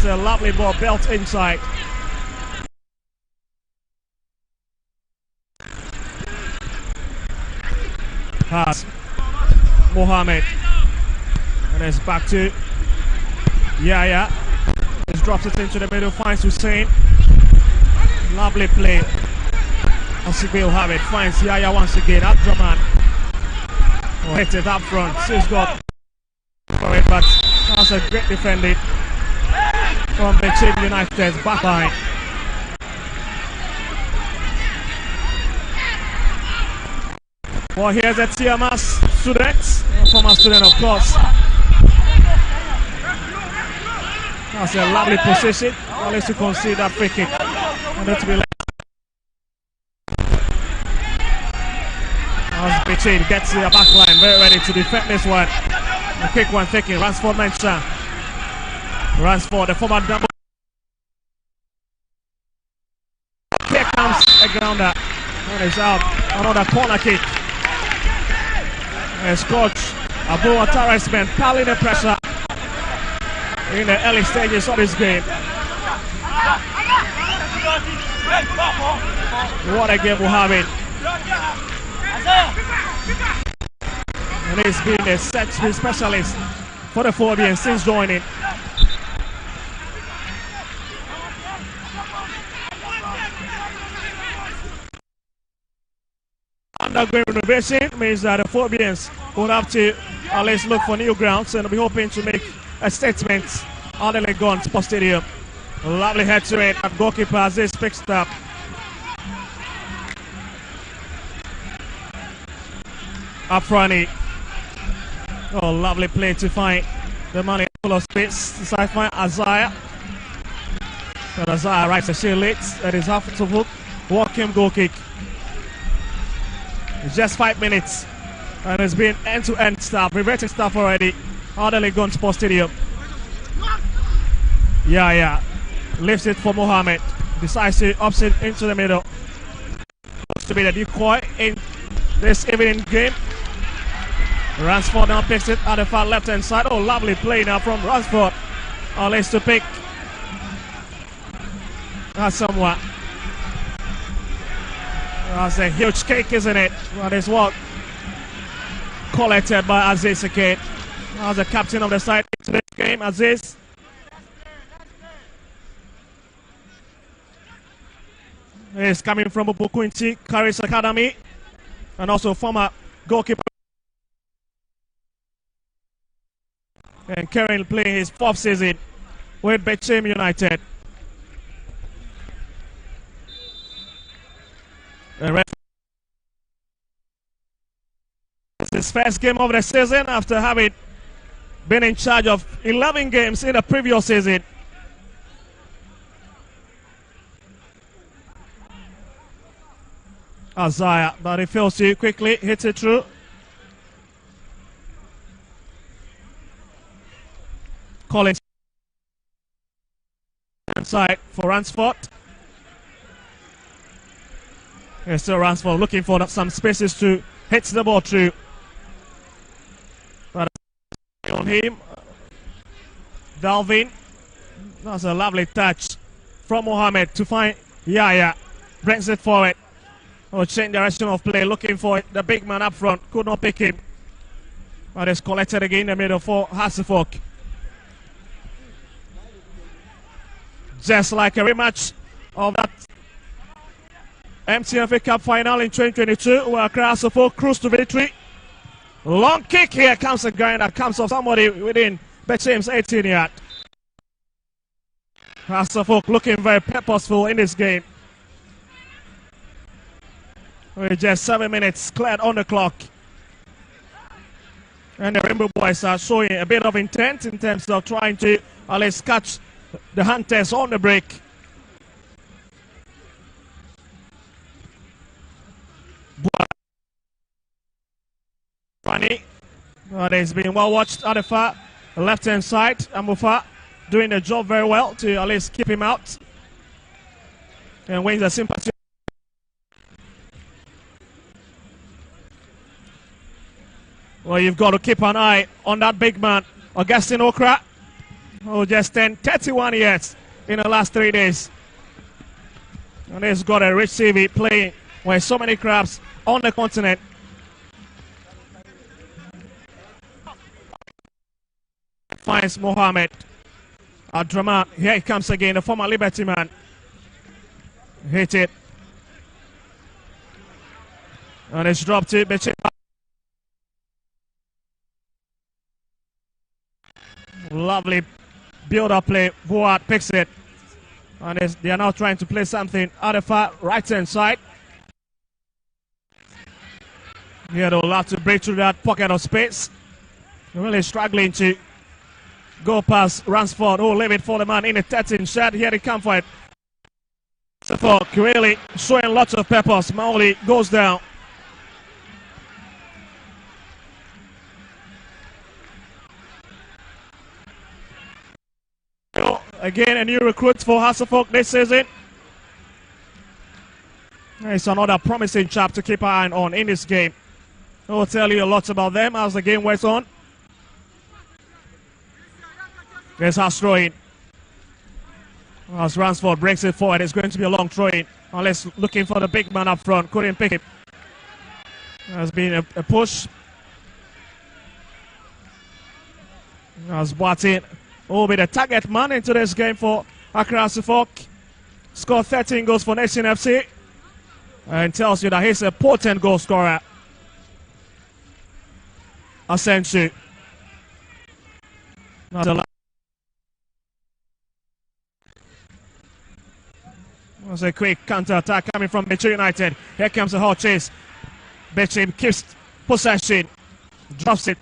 a lovely ball built inside. Pass. Mohammed. And it's back to Yaya. Just drops it into the middle, finds Hussein. Lovely play. Osigbe have it, finds Yaya once again. Abdraman. Oh, hit it up front. He's got for it, but that's a great defending from Bechem United's back line. Well, here's a TMS student, a former student, of course. That's a lovely position. At least to concede that free kick. And to be left. As Bechem gets to the back line, very ready to defend this one. A quick one taking, Ransford Mensah. Ransford, the former double. Here comes a grounder. And it's out. Another corner kick. As coach Abu Atara spent piling the pressure in the early stages of this game. What a game we'll have it. And he's been a set specialist for the Phobians since joining. Undergoing renovation means that the Phobians will have to at least look for new grounds, and we're hoping to make a statement on the Legon Sports Stadium. A lovely head to it at goalkeeper Aziz picks it up. Afrani. Oh, lovely play to find the man in full of space. Decide to find Isaiah. But Isaiah writes a shield late. That is half to hook. Walk-in goal kick. It's just 5 minutes. And it's been end-to-end stuff, reverting stuff already. On the Legon Sports Stadium. Yeah. Lifts it for Mohammed. Decides to ups it into the middle. Looks to be the decoy in this evening game. Ransford now picks it at the far left-hand side. Oh, lovely play now from Ransford. Let's to pick. That's somewhat. That's a huge cake, isn't it? That is what collected by Aziz again. As the captain of the side in today's game, Aziz. He's coming from Obukunti Caris Academy and also former goalkeeper. And Karen playing his 4th season with Bechem United. It's his first game of the season after having been in charge of 11 games in the previous season. Isaiah, but he fails to quickly hit it through. Collins inside for Ransford. Yes, still Ransford looking for some spaces to hit the ball through. But on him, Dalvin. That's a lovely touch from Mohammed to find Yaya. Brings it forward. Oh, change direction of play, looking for the big man up front. Could not pick him. But it's collected again in the middle for Hasselfolk. Just like a rematch of that MTFA Cup final in 2022, where Hasselfolk cruised to victory. Long kick here comes a guy that comes off somebody within Bechem's 18-yard. Hasselfolk looking very purposeful in this game. With just 7 minutes cleared on the clock. And the Rainbow Boys are showing a bit of intent in terms of trying to at least catch the Hunters on the break. Funny. He's been well watched at the far left-hand side. Amufa doing the job very well to at least keep him out. And wins the sympathy. Well, you've got to keep an eye on that big man, Augustine Okra. who just turned 31 years in the last 3 days. And he's got a rich CV playing with so many clubs on the continent. Finds Mohamed Abdraman. Here he comes again, the former Liberty man. Hit it. And it's dropped to Bechem. Lovely build-up play. Boat picks it. And they are now trying to play something at the far right-hand side. Here they'll have to break through that pocket of space. They're really struggling to go past Ransford. Oh, leave it for the man in the 13 shot. Here they come for it. So really showing lots of peppers. Maoli goes down. Again, a new recruit for Hasselhoff this season. It's another promising chap to keep an eye on in this game. I'll tell you a lot about them as the game wears on. There's Haas throwing. As Ransford breaks it forward, it's going to be a long throw-in. Unless looking for the big man up front. Couldn't pick it. There's been a push. As Boateng will be the target man into this game for Accra Hasselhoff. Scored 13 goals for Nation FC. And tells you that he's a potent goal scorer. Asensio. That's a quick counter-attack coming from Bechem United. Here comes a hot chase. Bechem keeps possession. Drops it.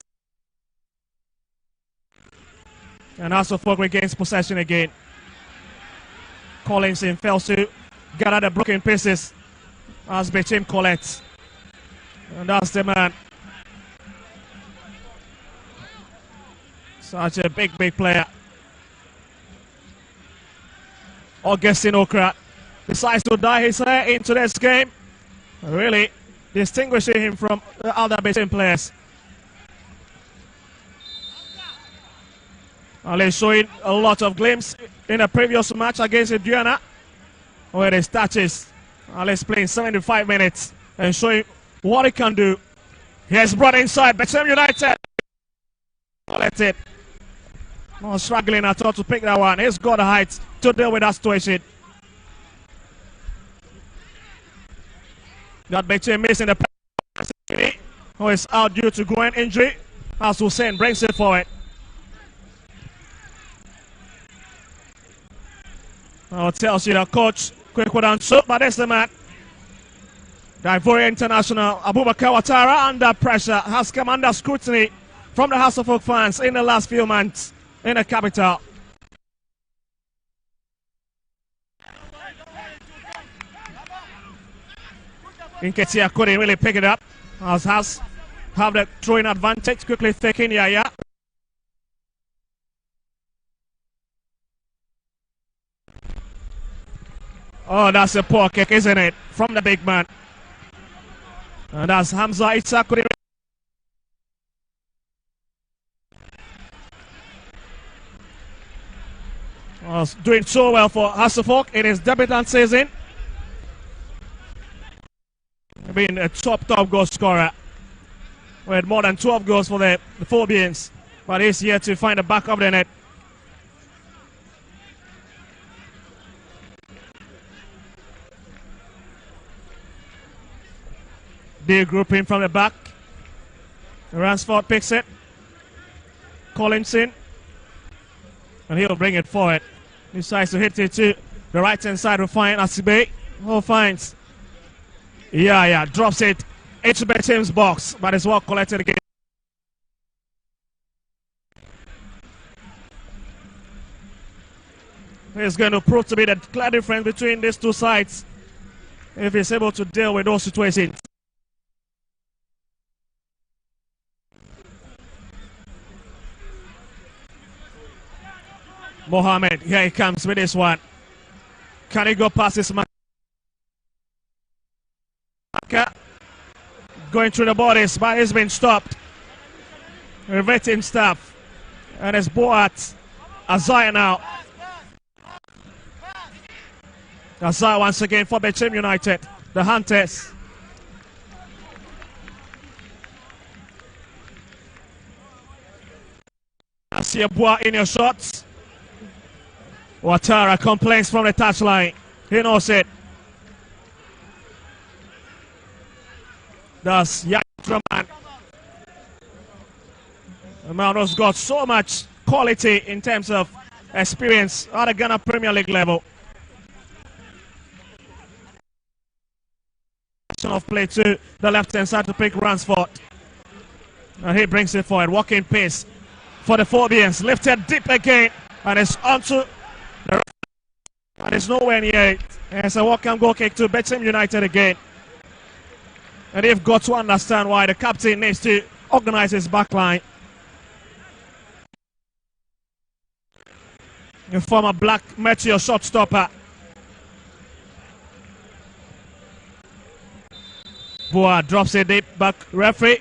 And Hasselhoff regains possession again. Collinson fails to gather the broken pieces as Bechem collects. And that's the man. Such a big player. Augustine Okra decides to dye his hair into this game. Really distinguishing him from the other Bechem players. Ali showing a lot of glimpse in the previous match against Adriana, where he touches. Ali's playing 75 minutes and showing what he can do. He has brought inside Bechem United. Collect it. Not struggling at all to pick that one. He's got the height to deal with that situation. That Bechem missing the penalty, who is out due to groin injury. As Hussein brings it forward. Tells you the coach quick without shoot, but that's the man. The Ivorian international Abubakar Ouattara under pressure has come under scrutiny from the Hasselhoff fans in the last few months in the capital. Nketiah couldn't really pick it up as Has have the throwing advantage, quickly taking Yaya. Oh, that's a poor kick, isn't it? From the big man. And that's Hamza Itzak. Doing so well for Hasselhoff in his debutant season. Being a top goal scorer. With more than 12 goals for the Phobians. But he's here to find the back of the net. They group in from the back. Ransford picks it. Collinson. And he'll bring it forward. He decides to hit it to the right hand side to find Asibe. Who finds? Yeah, drops it into Bechem's box. But it's well collected again. It's going to prove to be the clear difference between these two sides if he's able to deal with those situations. Mohamed, here he comes with this one. Can he go past this man? Going through the bodies, but he's been stopped. Reverting stuff. And it's Boat Azaya now. Azaya once again for Bechem United. The Hunters. I see a boy in your shots. Ouattara complains from the touchline. He knows it. That's Yatraman. The man who's got so much quality in terms of experience at the Ghana Premier League level. Of play to the left-hand side to pick Ransford. And he brings it forward. Walking pace for the Phobians. Lifted deep again. And it's onto the... And it's nowhere near it. And it's a walk-and goal kick to Bechem United again. And they've got to understand why the captain needs to organize his backline. The former Black Meteor shot stopper. Boa drops it deep back. Referee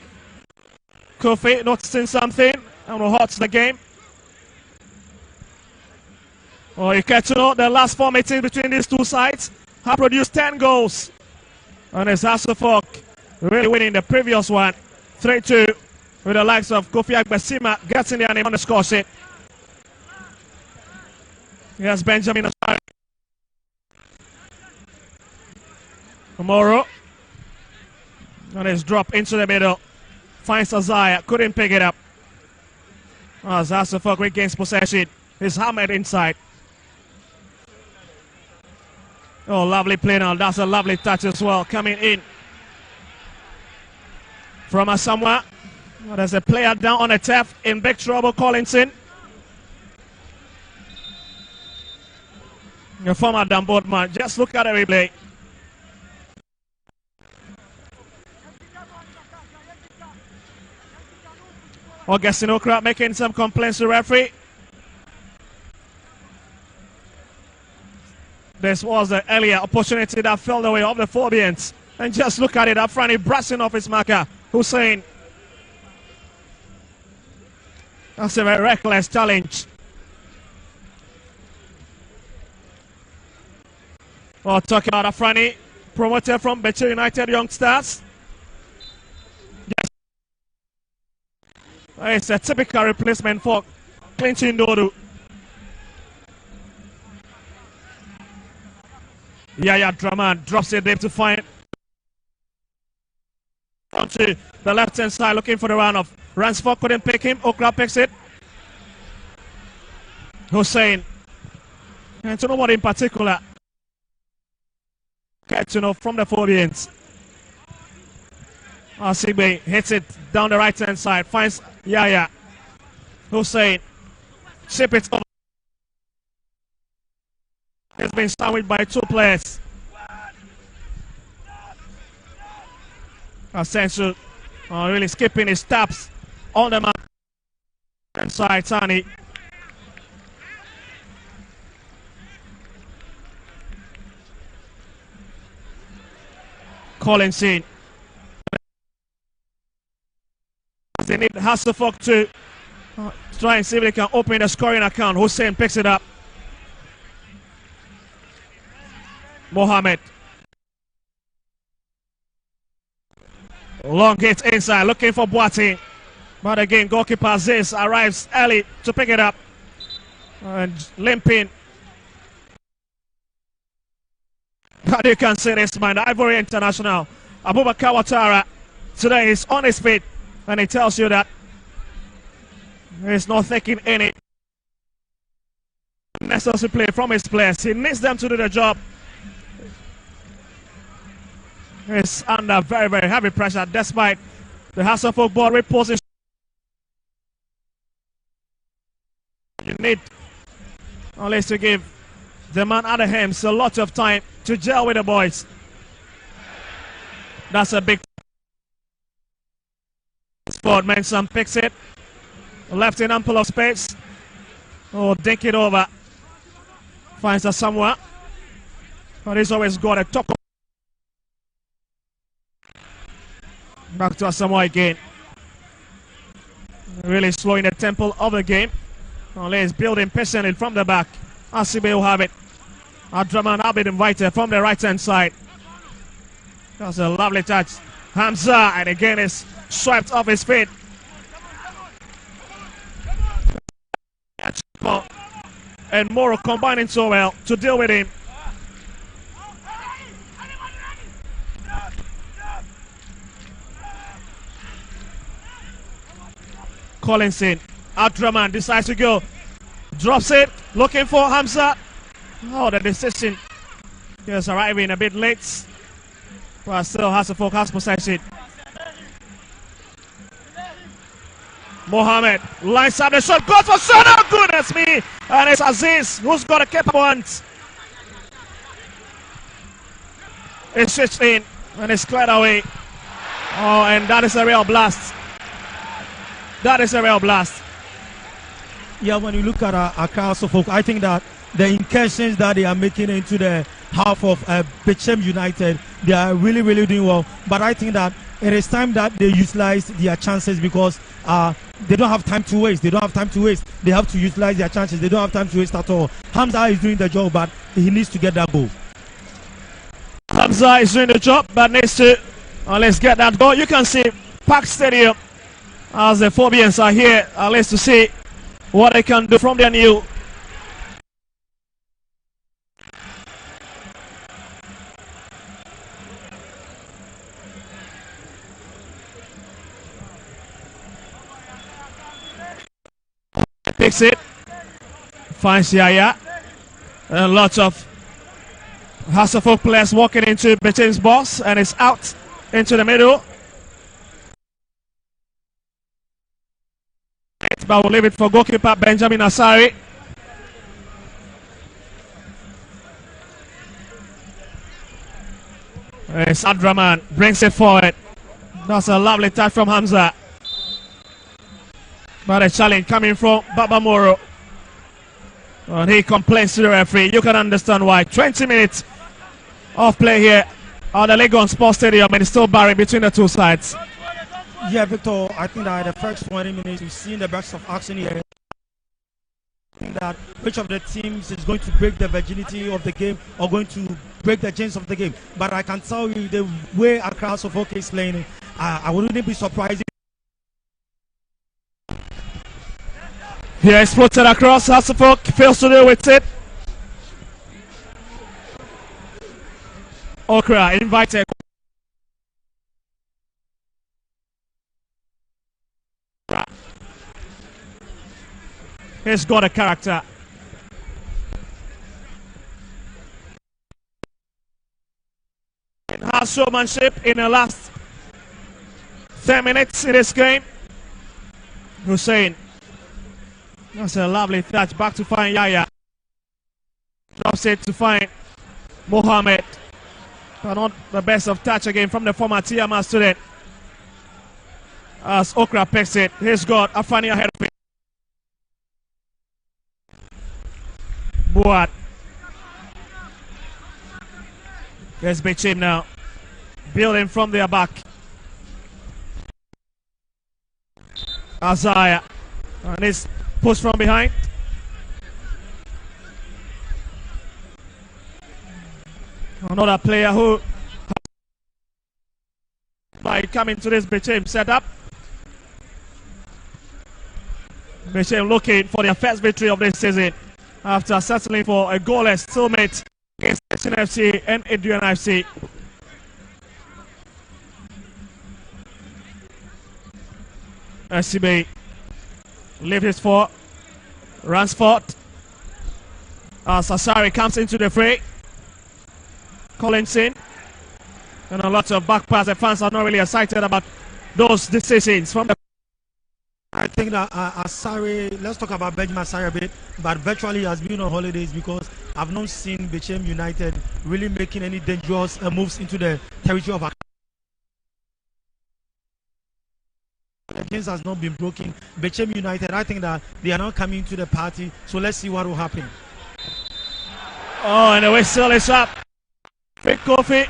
Kofi noticing something. I don't know what's the game. Oh, you get to know the last 4 meetings between these two sides have produced 10 goals. And it's Hasselhoff really winning the previous one 3-2 with the likes of Kofi Agbesima getting their name on the score sheet. Here's Benjamin Asari. Tomorrow. And it's dropped into the middle. Finds Azaya. Couldn't pick it up. As Hasselhoff regains possession. He's hammered inside. Oh, lovely play now. That's a lovely touch as well. Coming in from Asamoah. Oh, there's a player down on the turf in big trouble. Collinson. Your former Dunboard man. Just look at the replay. Augustine Okra making some complaints to the referee. This was the earlier opportunity that fell the way of the Phobians. And just look at it up front, he brushing off his marker, Hussein. That's a very reckless challenge. Well, talking about Afrani, promoted from Bechem United Youngsters. Yes. It's a typical replacement for Clinton Dodu. Yaya Draman drops it deep to find onto the left-hand side, looking for the runoff. Ransford couldn't pick him. Okra picks it. Hussein. And to nobody in particular. Get from the Phobians. Sigbe hits it down the right-hand side. Finds Yaya. Hussein. Chip it over. It's been sandwiched by 2 players. Asensio really skipping his steps on the mark. Inside Tani. Collinson. They need Hasselhoff to try and see if they can open the scoring account. Hussein picks it up. Mohamed. Long hit inside, looking for Boateng. But again, goalkeeper Aziz arrives early to pick it up. And limping. But you can see this man, the Ivory International, Abubakar Ouattara, today is on his feet. And he tells you that he's not taking any necessary play from his players. He needs them to do the job. He's under very, very heavy pressure despite the Hasselhoff ball reposition. You need at least to give the man at the helms a lot of time to gel with the boys. That's a big spot. Mensah picks it. Left in ample of space. Oh, dink it over. Finds Asamoah. But he's always got a top. Back to Asamoah again. Really slowing the tempo of the game. Only is building patiently from the back. Asibe will have it. Abdurrahman now been invited from the right hand side. That's a lovely touch. Hamza, and again is swept off his feet. And Moro combining so well to deal with him. Collinson, Abdurrahman decides to go. Drops it, looking for Hamza. Oh, the decision. He was arriving a bit late, but still has to focus possession. Mohamed lines up the shot, goes for Sana, goodness me! And it's Aziz who's got a keep once. It's switched in and it's cleared away. Oh, and that is a real blast. That is a real blast. Yeah, when you look at Accra Suffolk, I think that the incursions that they are making into the half of Bechem United, they are really, really doing well. But I think that it is time that they utilize their chances because they don't have time to waste. They don't have time to waste. They have to utilize their chances. They don't have time to waste at all. Hamza is doing the job, but he needs to get that goal. Hamza is doing the job, but needs to let's get that goal. You can see Park Stadium as the Phobians are here, let's to see what they can do from their new. Picks it, finds Yaya, and lots of Hasselhoff players walking into Bechem's box, and it's out into the middle. But we'll leave it for goalkeeper Benjamin Asari. Abdurrahman brings it forward. That's a lovely touch from Hamza. But a challenge coming from Baba Moro. And he complains to the referee. You can understand why. 20 minutes of play here at the Legon Sports Stadium, and it's still barring between the two sides. Yeah, Victor, I think that the first 20 minutes we've seen the burst of action here. I think that which of the teams is going to break the virginity of the game or going to break the chains of the game. But I can tell you the way Accra Suffolk is playing, I wouldn't be surprised. Here it's floated across. Suffolk fails to deal with it. Okra invited. He's got a character. Has showmanship in the last 10 minutes in this game. Hussein. That's a lovely touch. Back to find Yaya. Drops it to find Mohamed. But not the best of touch again from the former TMR student. As Okra picks it. He's got Afani ahead of him. Buat. There's Bechem now. Building from their back. Azaya. And it's pushed from behind. Another player who by coming to this Bechem setup. Bechem looking for their first victory of this season after settling for a goalless stalemate against FC and Adrian FC. SCB leaves his for Ransford as Asari comes into the fray. Collinson and a lot of back pass. The fans are not really excited about those decisions from the. I think that Asari, let's talk about Benjamin Asari a bit, but virtually has been on holidays because I've not seen Bechem United really making any dangerous moves into the territory of Accra. The games has not been broken. Bechem United, I think that they are not coming to the party, so let's see what will happen. Oh, and the whistle is up. Big coffee.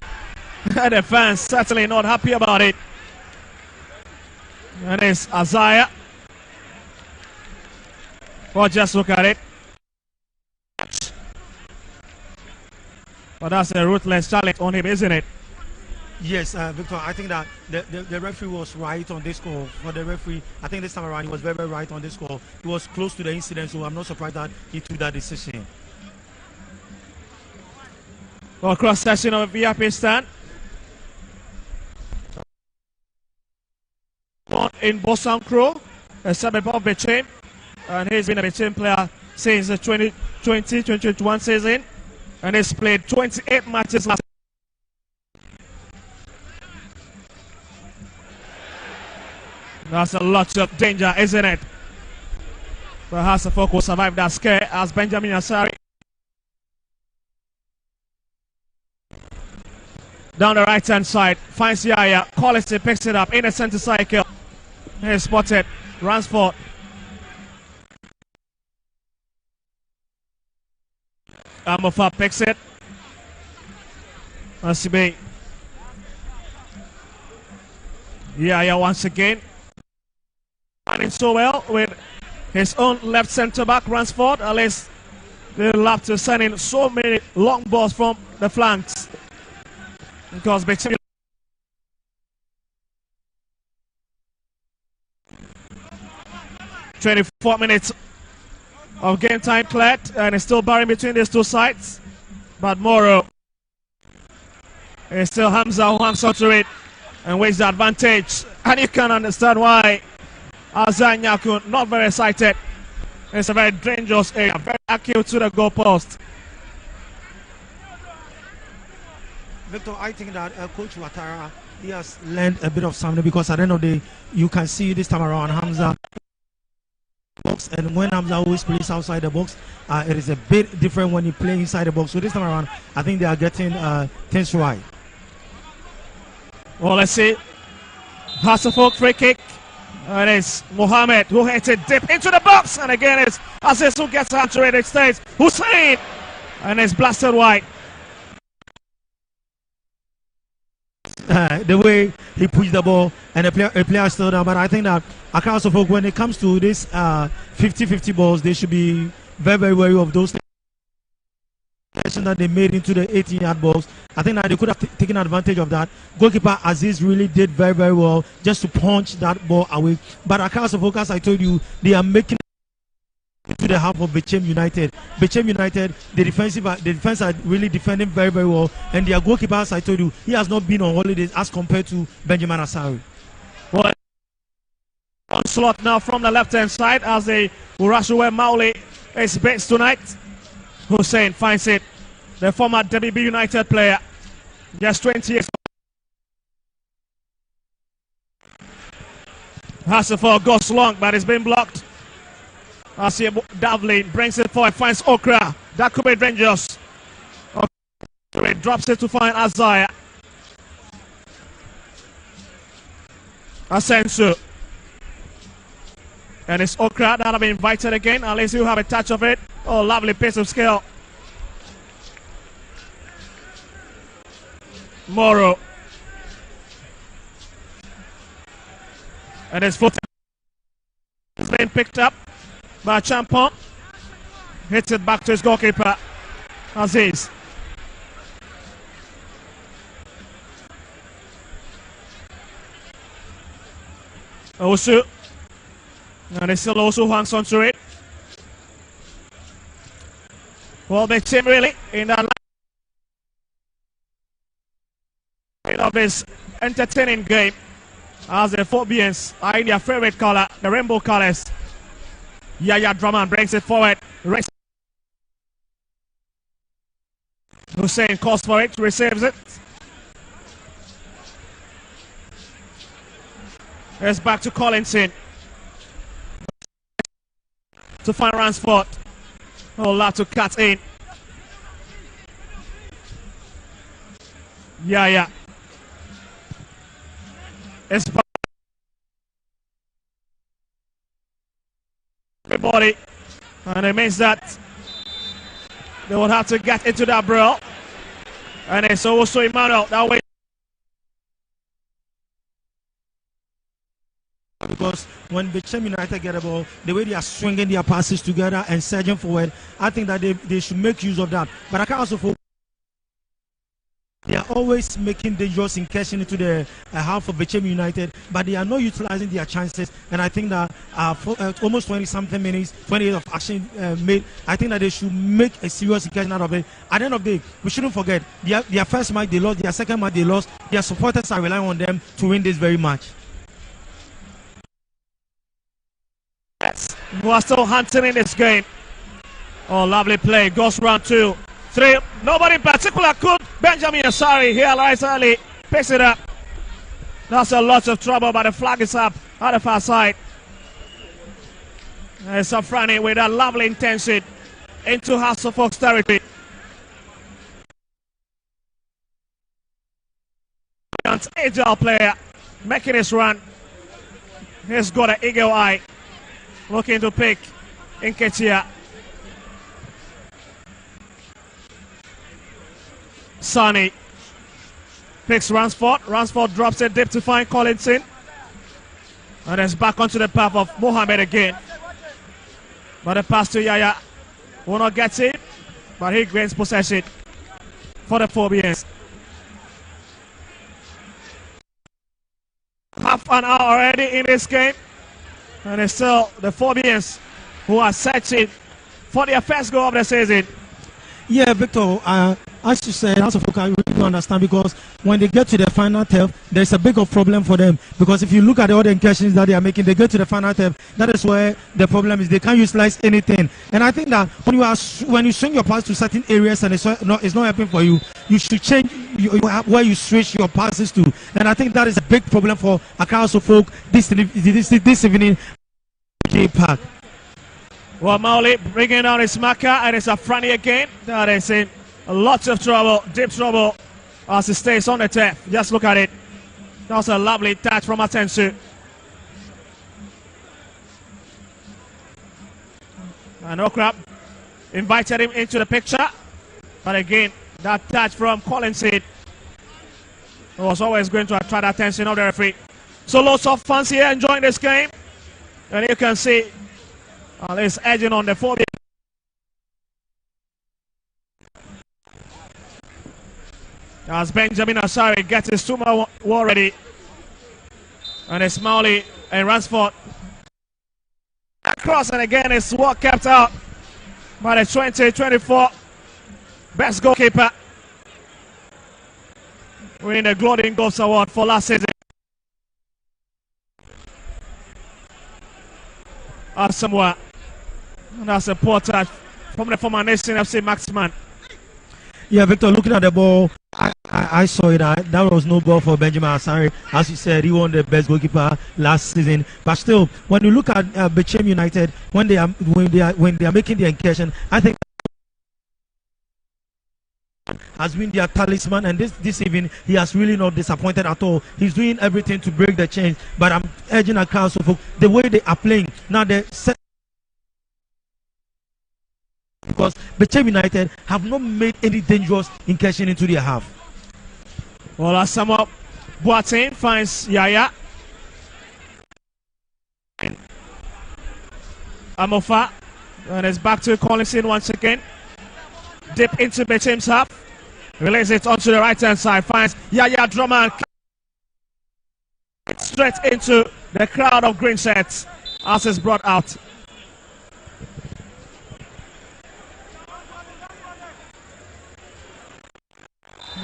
And the fans certainly not happy about it. And it's Azaya. Well, just look at it. Well, that's a ruthless challenge on him, isn't it? Yes, Victor, I think that the referee was right on this call. For the referee, I think this time around he was very, very right on this call. He was close to the incident, so I'm not surprised that he took that decision. Well, cross section of a VIP stand. Born in Bossam Crow, a suburb of Bechem, and he's been a Bechem player since the 2020-2021 season, and he's played 28 matches last. That's a lot of danger, isn't it? Perhaps the folk will survive that scare as Benjamin Asari. Down the right hand side, finds Yaya. Collison picks it up in the center cycle. He's spotted. Ransford. Amofa picks it. Asibe. Yaya once again. Running so well with his own left center back, Ransford. At least they love to send in so many long balls from the flanks. Because Bechem 24 minutes of game time cleared, and it's still barring between these two sides. But Moro is still Hamza who hangs onto it and weighs the advantage. And you can understand why Azan Yakun not very excited. It's a very dangerous area, very acute to the goalpost. Victor, I think that Coach Watara, he has learned a bit of something, because at the end of the day, you can see this time around Hamza box, and when Hamza always plays outside the box, it is a bit different when he plays inside the box. So this time around, I think they are getting things right. Well, let's see. Hasselfolk free kick. And it's Mohammed who hits it deep into the box, and again it's Aziz who gets onto it. It stays Hussein, and it's blasted wide. The way he pushed the ball, and a player still down. But I think that Accra Folk, when it comes to this 50-50 balls, they should be very, very wary of those things that they made into the 18-yard balls. I think that they could have taken advantage of that. Goalkeeper Aziz really did very, very well just to punch that ball away. But Accra Folk, as I told you, they are making to the half of Bechem United. Bechem United, the defense are really defending very, very well, and their goalkeeper, as I told you, he has not been on holidays as compared to Benjamin Asari. Well, onslaught now from the left hand side as the Urashuwe Mauli is based tonight. Hussein finds it, the former WB United player, just 20 years. Hasselford goes long, but it's been blocked. Asia Davlin brings it forward, finds Okra. That could be dangerous. Okra drops it to find Azaya. Asensu. And it's Okra that have been invited again. At least you have a touch of it. Oh, lovely piece of skill. Moro. And his foot is being picked up by Champon. Hits it back to his goalkeeper, Aziz. Osu. And it's still Osu who hangs on to it. Well, the team really in that line of this entertaining game, as the Phobians are in their favorite color, the rainbow colors. Yaya Draman brings it forward. Hussein calls for it, receives it. It's back to Collinson. To find Ransford. Oh, lot to cut in. Yaya. It's everybody, and it means that they will have to get into that brawl, and it's also Emmanuel that way. because when Bechem United get a ball, the way they are swinging their passes together and surging forward, I think that they should make use of that. But I can also focus. They are always making dangerous incursion into the half of Bechem United, but they are not utilizing their chances. And I think that for almost 20-something minutes, 28 of action made, I think that they should make a serious incursion out of it. At the end of the day, we shouldn't forget, their first match they lost, their second match they lost. Their supporters are relying on them to win this very match. Yes, we are still hunting in this game. Oh, lovely play. Goes round 2. 3. Nobody in particular could. Benjamin Asari here lies early. Picks it up. That's a lot of trouble, but the flag is up at the far side. It's Safrani with a lovely intensity into House of Oaks territory. Agile player making his run. He's got an eagle eye. Looking to pick Nketiah. Sonny picks Ransford. Ransford drops it deep to find Collinson. And it's back onto the path of Mohamed again. But the pass to Yaya will not get it. But he gains possession for the Phobians. Half an hour already in this game. And it's still the Phobians who are searching for their first goal of the season. Yeah, Victor, as you said, House of Oak, I really don't understand, because when they get to the final third, there's a bigger problem for them. Because if you look at all the incursions that they are making, they get to the final third, that is where the problem is. They can't utilize anything. And I think that when you swing your pass to certain areas and it's not helping for you, you should change where you switch your passes to. And I think that is a big problem for House of Oak this evening at Park. Well, Mauli bringing down his marker, and it's a Franny again. That is in lots of trouble, deep trouble, as he stays on the turf. Just look at it. That was a lovely touch from Atensu. And Okrap invited him into the picture. But again, that touch from Collinson was always going to attract the attention of the referee. So lots of fans here enjoying this game. And you can see it's edging on the Phobia. As Benjamin Asari gets his Suma war ready. And it's Mauli and Ransford. Across, and again it's well kept out by the 2024 best goalkeeper, winning the Golden Goals Award for last season. Asamoah. And that's a poor touch from the former Nation FC Maximan. Yeah, Victor, looking at the ball, I saw it. That was no ball for Benjamin Asari. As you said, he won the best goalkeeper last season. But still, when you look at Bechem United, when they are making the incursion, I think has been their talisman, and this evening he has really not disappointed at all. He's doing everything to break the chains. But I'm urging across of the way they are playing now. They set, because Bechem United have not made any dangerous incursion into their half. Well, Asamoah Boateng finds Yaya. Amofa, and it's back to Collinson once again. Deep into Bechem's half. Releases it onto the right hand side. Finds Yaya Drummond. Straight into the crowd of green shirts as it's brought out.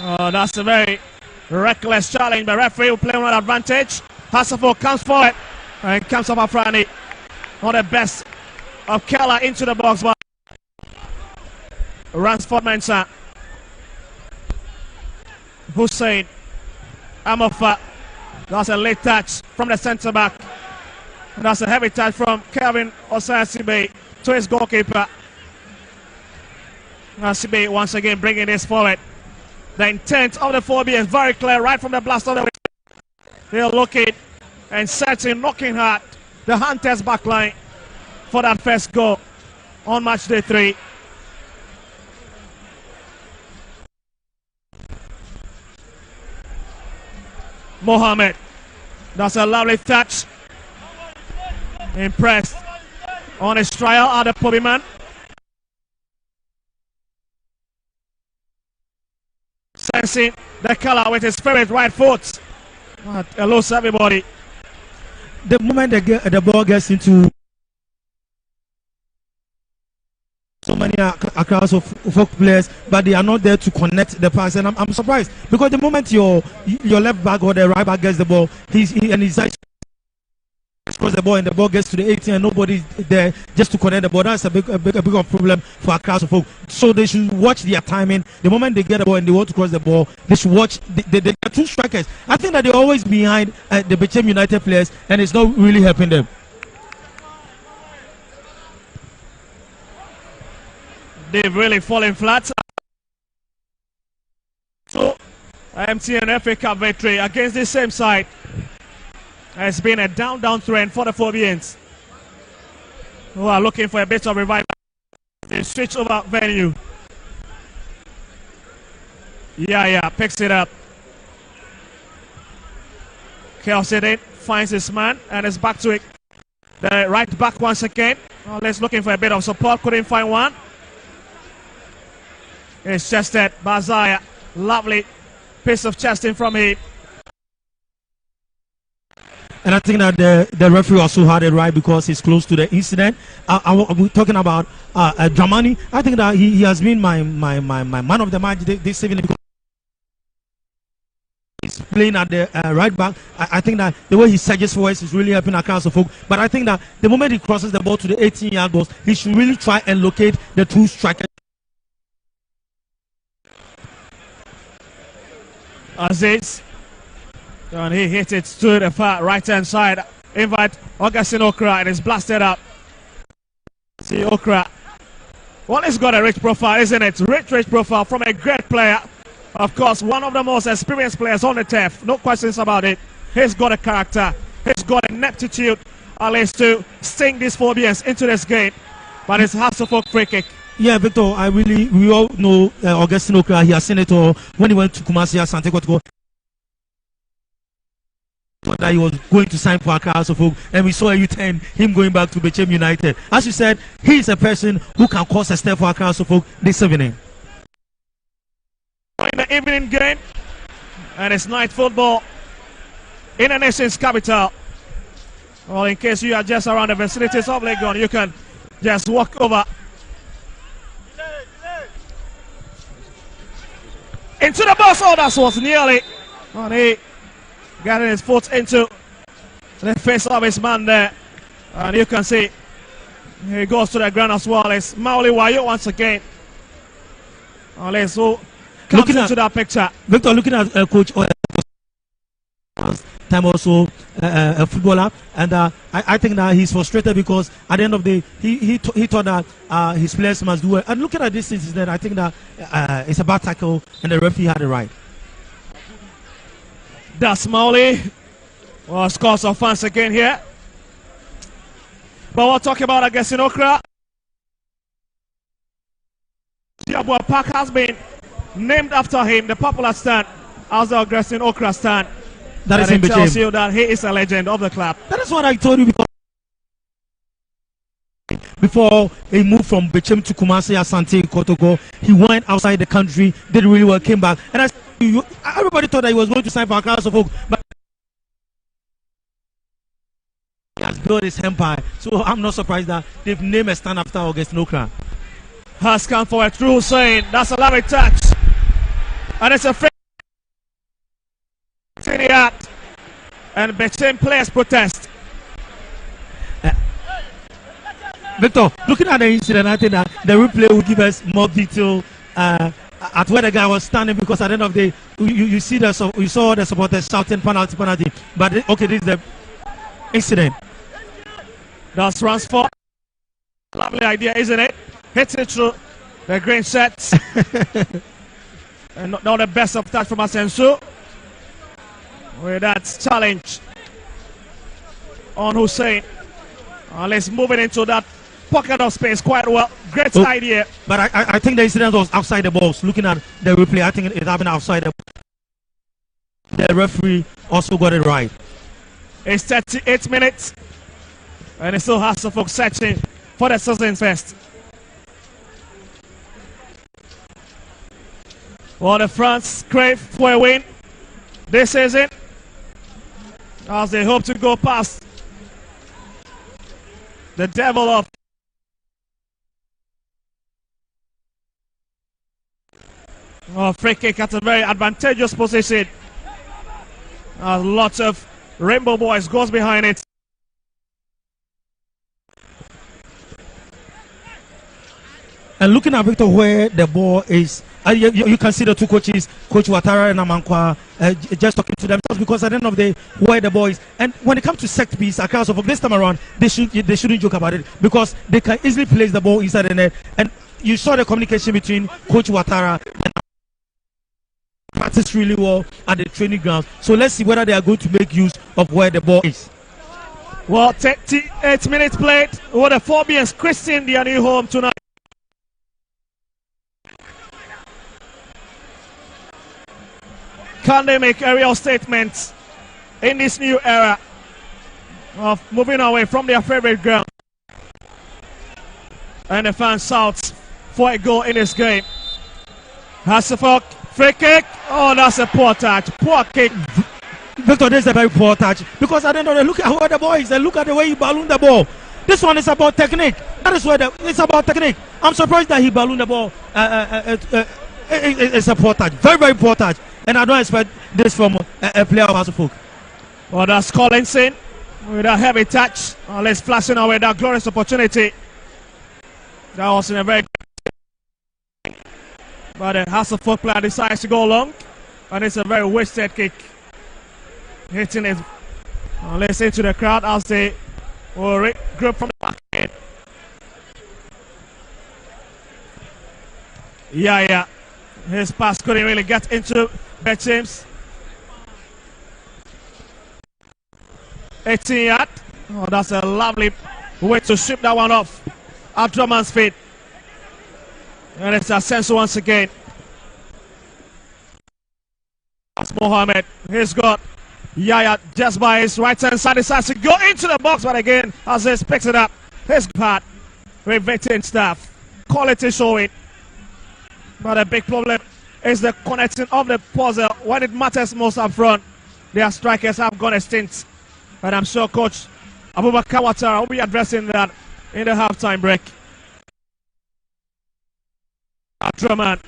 Oh, that's a very reckless challenge. The referee will play on advantage. Hasafo comes forward and comes up Afrani. Not the best of Keller into the box, but Ransford Mensah. Hussein Amofa. That's a late touch from the centre back. And that's a heavy touch from Kelvin Osasibe to his goalkeeper. Osasibe once again bringing this forward. The intent of the Phobia is very clear right from the blast of the way. They're looking and searching, knocking hard the Hunters backline for that first goal on match day 3. Mohamed. That's a lovely touch Impressed on his trial at the Pobyman. Sensing the color with his favorite right foot. Hello, everybody. The moment the ball gets into so many across of folk players, but they are not there to connect the pass, and I'm surprised because the moment your left back or the right back gets the ball, he's cross the ball and the ball gets to the 18 and nobody's there just to connect the ball. That's a big problem for across of folk. So they should watch their timing. The moment they get the ball and they want to cross the ball, they should watch the two strikers. I think that they're always behind the Bechem United players, and it's not really helping them. They've really fallen flat. So, MTN FA Cup victory against the same side. It's been a down trend for the Phobians, who are looking for a bit of revival. They switch over venue. Yeah, picks it up. Kelsedin finds his man and is back to it. The right back once again. Let's looking for a bit of support. Couldn't find one. It's chested. Bazaya. Lovely piece of chesting from him. And I think that the referee also had it right because he's close to the incident. We're talking about Dramani. I think that he has been my man of the match this evening because he's playing at the right back. I think that the way he surges forward is really helping across the folk. But I think that the moment he crosses the ball to the 18-yard box, he should really try and locate the two strikers. Aziz. And he hit it to the far right-hand side. Invite Augustine Okra, and it's blasted up. See Okra. Well, he's got a rich profile, isn't it? Rich profile from a great player. Of course, one of the most experienced players on the turf. No questions about it. He's got a character. He's got an aptitude, at least, to sting these Phobians into this game. But it's has to for free kick. Yeah, Victor, we all know Augustine Okra. He has seen it all when he went to Kumasi Asante Kotoko. That he was going to sign for Accra House of Folk, and we saw a U-turn, him going back to Bechem United. As you said, he is a person who can cause a step for Accra House of Folk this evening. In the evening game, and it's night football in the nation's capital. Well, in case you are just around the vicinities of Legon, you can just walk over into the box. Oh, that was nearly on he getting his foot into the face of his man there. And you can see he goes to the ground as well. It's Mauli Wayo once again. Let's go looking into that picture. Victor, looking at Coach time also a footballer, and I think that he's frustrated because at the end of the day he thought that his players must do well. And looking at this incident, I think that it's a bad tackle and the referee had it right. That's Mauli. Well, scores of fans again here. But we're talking about Augustine Okra. Diabwa Park has been named after him, the popular stand, as the Augustine Okra stand. That is in tells you that he is a legend of the club. That is what I told you before he moved from Bechem to Kumasi Asante Kotoko. He went outside the country, did really well, came back, and everybody thought that he was going to sign for Accra House of Folk, but he has built his empire. So I'm not surprised that they've named a stand after Augustine Okra. Has come for a true saying. That's a lovely touch, and it's a free. And Bechem players protest. Victor, looking at the incident, I think that the replay will give us more detail at where the guy was standing, because at the end of the day, you saw the supporters shouting penalty. But okay, this is the incident. That's transfer. Lovely idea, isn't it? Hits it through the green sets. And not the best of touch from Asensu. With that challenge on Hussein. Let's move it into that pocket of space quite well. Great idea. But I think the incident was outside the box. Looking at the replay, I think it happened outside the box. The referee also got it right. It's 38 minutes. And it's still Hasselhoff searching for the season's best. Well, the France crave for a win this season as they hope to go past the devil of free kick at a very advantageous position. Lots of Rainbow Boys goes behind it. And looking at Victor where the ball is, you can see the two coaches, Coach Ouattara and Amankwa, just talking to them just because at the end of the day, where the ball is. And when it comes to set piece, across of this time around, they shouldn't joke about it because they can easily place the ball inside the net. And you saw the communication between Coach Ouattara and practice really well at the training ground. So let's see whether they are going to make use of where the ball is. Well, 38 minutes played. What a Phobians Christian, their new home tonight. Can they make a real statement in this new era of moving away from their favorite ground? And the fans shout for a goal in this game. Hasselhoff, free kick. Oh, that's a poor touch. Poor kick. Victor, this is a very poor touch because at the end of the day, look at where the ball is and look at the way he ballooned the ball. This one is about technique. That is where it's about technique. I'm surprised that he ballooned the ball. It's a poor touch. Very, very poor touch. And I don't expect this from a player of Hasselhoff. Well, that's Collinson with a heavy touch. Let's flashing away that glorious opportunity. That was in a very good. But the Hasselhoff player decides to go long. And it's a very wasted kick. Hitting it. Let's say to the crowd as they will regroup from the back end. Yeah. His pass couldn't really get into Bechem's 18-yard. Oh, that's a lovely way to strip that one off at Drummond's feet. And it's Ascenso once again. That's Mohamed. He's got Yaya just by his right hand side. Decides to go into the box, but again, Aziz picks it up. His part with veteran staff. Quality showing. But a big problem is the connecting of the puzzle when it matters most up front. Their strikers have gone extinct. And I'm sure Coach Abubakar Ouattara will be addressing that in the halftime break. Drummond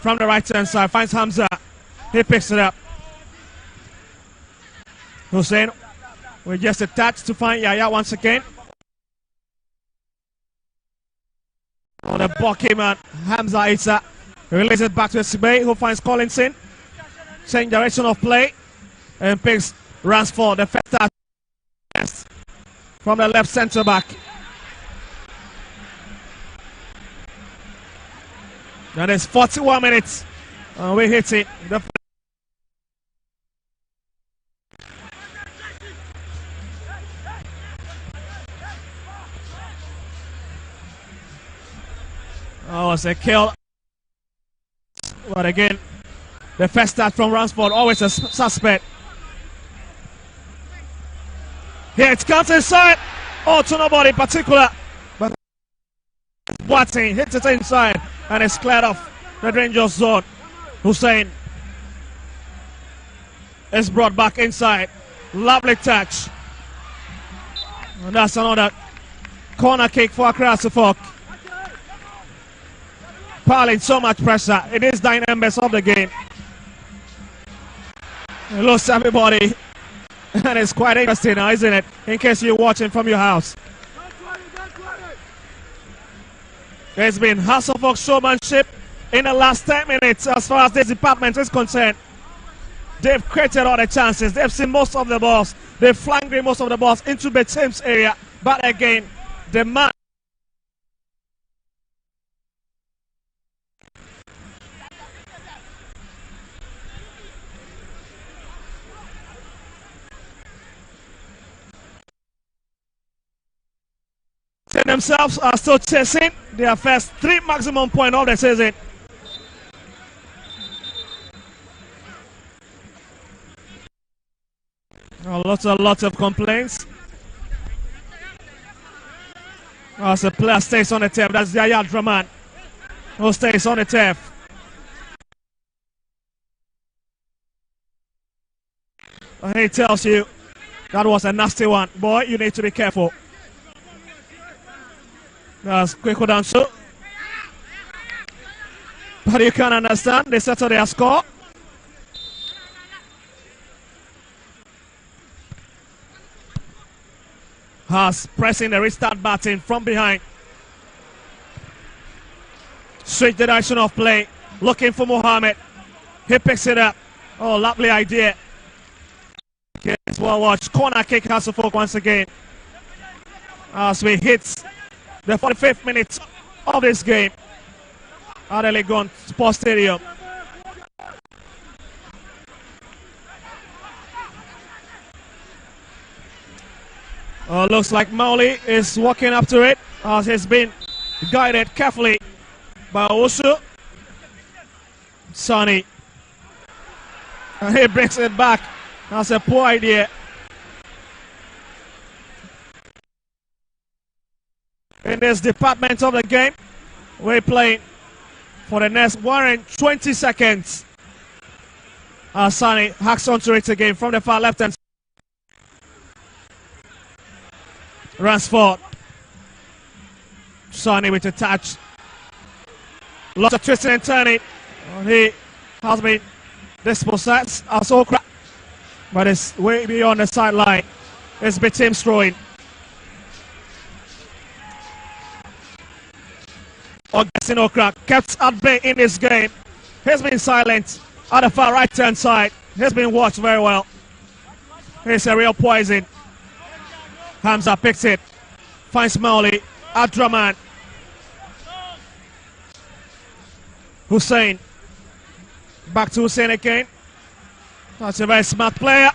from the right hand side finds Hamza. He picks it up. Hussein with just a touch to find Yaya once again. On the Bechem, Hamza Isa releases it back to Sibey, who finds Collinson. Change direction of play and picks Ransford, the first touch from the left centre back. And it's 41 minutes. We hit it. Oh, it's a kill. But again, the first start from Ransford, always a suspect. Here it comes inside. Oh, to nobody in particular. But Boateng hits it inside and it's cleared off the danger zone. Hussein is brought back inside. Lovely touch. And that's another corner kick for Hasselhoff. Piling so much pressure. It is dynamics of the game. It looks everybody. And it's quite interesting now, isn't it? In case you're watching from your house. There's been Hasselhoff showmanship in the last 10 minutes as far as this department is concerned. They've created all the chances. They've seen most of the balls. They've flanked most of the balls into Bechem's area. But again, the man. Themselves are still chasing their first 3 maximum point of the season. Lots of complaints. As the player stays on the turf, that's Yaya Draman who stays on the turf. And he tells you that was a nasty one. Boy, you need to be careful. That's Kweko Danso. But you can understand, they settle their score. Has pressing the restart button from behind. Switch the direction of play. Looking for Mohammed. He picks it up. Oh, lovely idea. Okay, well watched. Corner kick has to focus once again. As we hit the 45th minute of this game at the Legon Sports Stadium. Looks like Mauli is walking up to it as he's been guided carefully by Osu. Sonny. And he brings it back. That's a poor idea. In this department of the game, we're playing for the next 120 seconds. Sonny hacks onto it again from the far left hand. Ransford. Sonny with a touch. Lots of twisting and turning. He has been dispossessed as all crap. But it's way beyond the sideline. It's Bechem throwing. Augustine Okra kept at bay in this game. He's been silent at the far right hand side. He's been watched very well. He's a real poison. Hamza picks it. Finds Mauli. Adraman. Hussein. Back to Hussein again. That's a very smart player.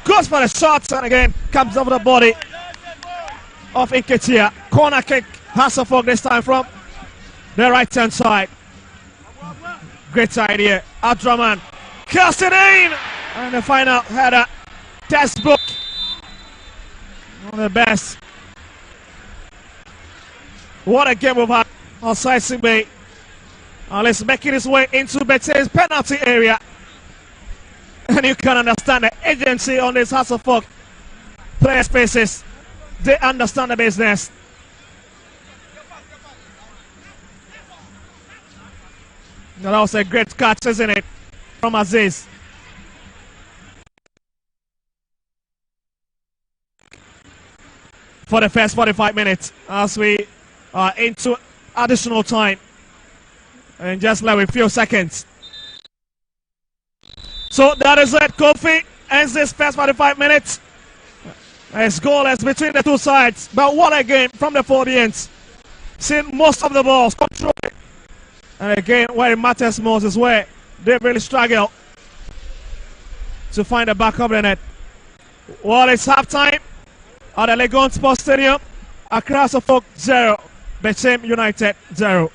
Goes for the shots and again comes over the body of Inketia. Corner kick. Hasselhoff this time from the right hand side. Great idea. Adraman. Cast it in. And the final header. Textbook. One of the best. What a game we've had on Side Bay. Let's making his way into Bechel's penalty area. And you can understand the agency on this Hasselhoff player spaces. They understand the business. That was a great catch, isn't it? From Aziz. For the first 45 minutes as we are into additional time. And just like a few seconds. So that is it. Kofi ends this first 45 minutes. It's goalless between the two sides. But what a game from the Forbians. Seen most of the balls, control it. And again, where it matters most is where they really struggle to find the back of the net. Well, it's halftime at the Legon Sports Stadium. Accra Suffolk 0, Bechem United 0.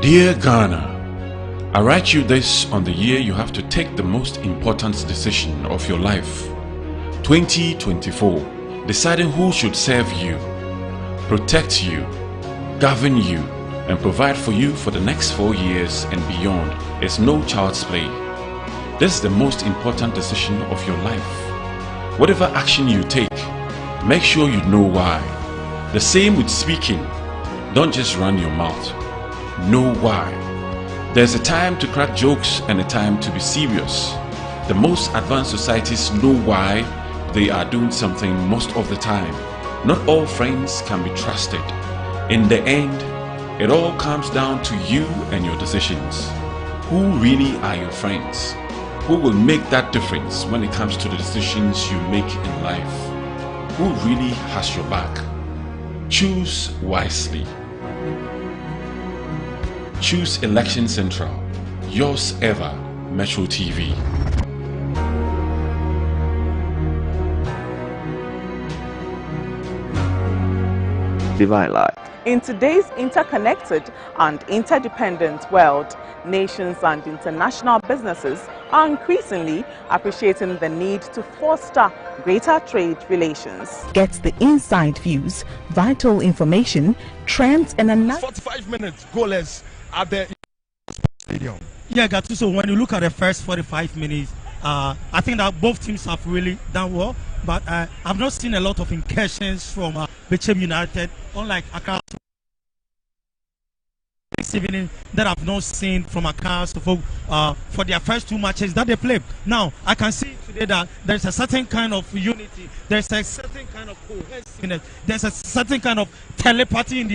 Dear Ghana, I write you this on the year you have to take the most important decision of your life. 2024, deciding who should serve you, protect you, govern you, and provide for you for the next 4 years and beyond is no child's play. This is the most important decision of your life. Whatever action you take, make sure you know why. The same with speaking. Don't just run your mouth. Know why. There's a time to crack jokes and a time to be serious. The most advanced societies know why they are doing something most of the time. Not all friends can be trusted. In the end, it all comes down to you and your decisions. Who really are your friends? Who will make that difference when it comes to the decisions you make in life? Who really has your back? Choose wisely. Choose Election Central. Yours ever, Metro TV. Divine Light. In today's interconnected and interdependent world, nations and international businesses are increasingly appreciating the need to foster greater trade relations. Get the inside views, vital information, trends and analysis. 45 minutes goalless at the stadium. Yeah, Gattuso, when you look at the first 45 minutes, I think that both teams have really done well, but I've not seen a lot of incursions from Bechem United, unlike Accra this evening that I've not seen from Accra for their first 2 matches that they played. Now, I can see today that there's a certain kind of unity, there's a certain kind of cohesiveness, there's a certain kind of telepathy in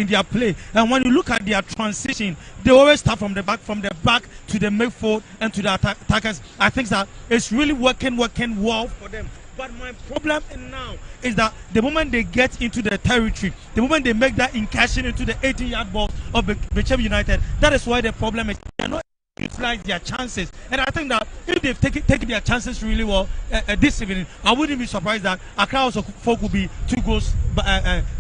their play. And when you look at their transition, they always start from the back to the midfield and to the attackers. I think that it's really working well for them. But my problem now is that the moment they get into the territory, the moment they make that incursion into the 18-yard box of Bechem United, that is why the problem is they are not utilize their chances. And I think that if they've taken their chances really well this evening, I wouldn't be surprised that Accra folk will be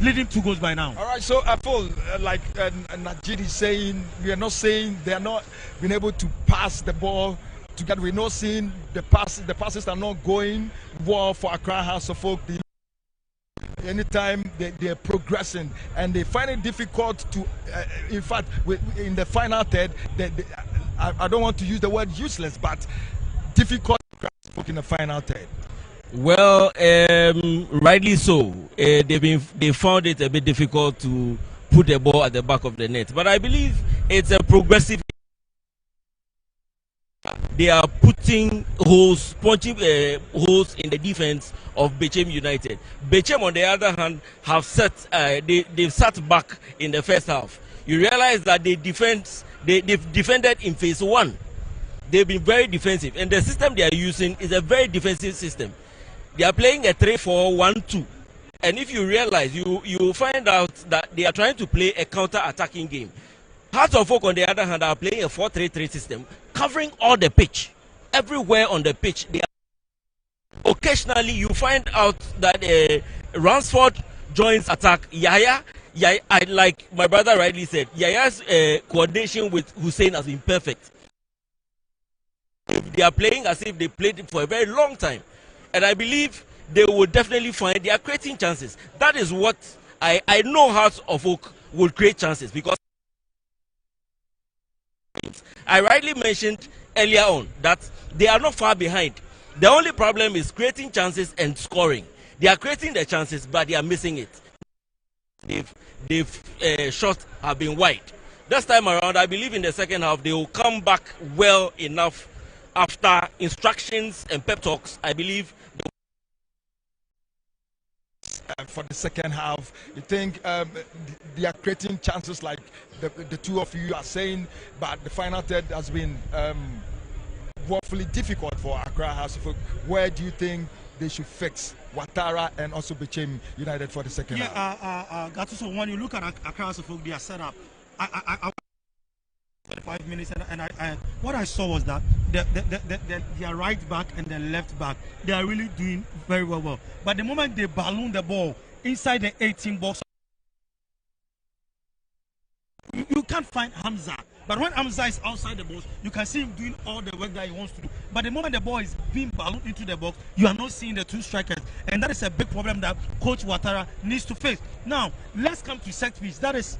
leading 2 goals by now. All right, so I feel like Najid is saying, we are not saying they are not being able to pass the ball together. We're not seeing the passes are not going well for Accra House of Folk. Anytime they're progressing and they find it difficult to, in fact, in the final third, I don't want to use the word useless, but difficult in the final third. Well, rightly so. They found it a bit difficult to put the ball at the back of the net, but I believe it's a progressive. They are punching holes in the defense of Bechem United. Bechem, on the other hand, have they've sat back in the first half. You realize that they've defended in phase 1. They've been very defensive, and the system they are using is a very defensive system. They are playing a 3-4-1-2, and if you realize, you find out that they are trying to play a counter-attacking game. Hearts of Oak, on the other hand, are playing a 4-3-3 system, covering all the pitch, everywhere on the pitch. Occasionally, you find out that Ransford joins attack. Yaya, like my brother rightly said, Yaya's coordination with Hussein has been perfect. They are playing as if they played it for a very long time, and I believe they will definitely find they are creating chances. That is what I know. Hearts of Oak will create chances because I rightly mentioned earlier on that they are not far behind. The only problem is creating chances and scoring. They are creating the chances, but they are missing it. They've shots have been wide. This time around, I believe in the second half they will come back well enough after instructions and pep talks. I believe. For the second half, you think they are creating chances like the two of you are saying, but the final third has been woefully difficult for Accra House of Folk. Where do you think they should fix Ouattara and also Bechem United for the second half? Gattuso, when you look at Accra House of Folk, they are set up. I 45 minutes, and what I saw was that their right back and their left back, they are really doing very well. But the moment they balloon the ball inside the 18 box, you can't find Hamza. But when Hamza is outside the box, you can see him doing all the work that he wants to do. But the moment the ball is being ballooned into the box, you are not seeing the 2 strikers. And that is a big problem that Coach Ouattara needs to face. Now, let's come to set piece. That is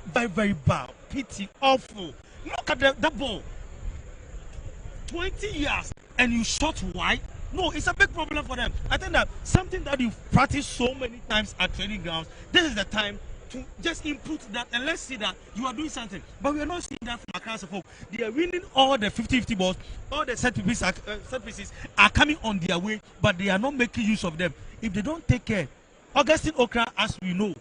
very, very bad. Pity, awful. Look at that ball. 20 years and you shot wide. No, it's a big problem for them. I think that something that you've practiced so many times at training grounds, this is the time to just input that and let's see that you are doing something. But we are not seeing that from Accra Folk. They are winning all the 50-50 balls, all the set pieces are coming on their way, but they are not making use of them. If they don't take care, Augustine Okra, as we know,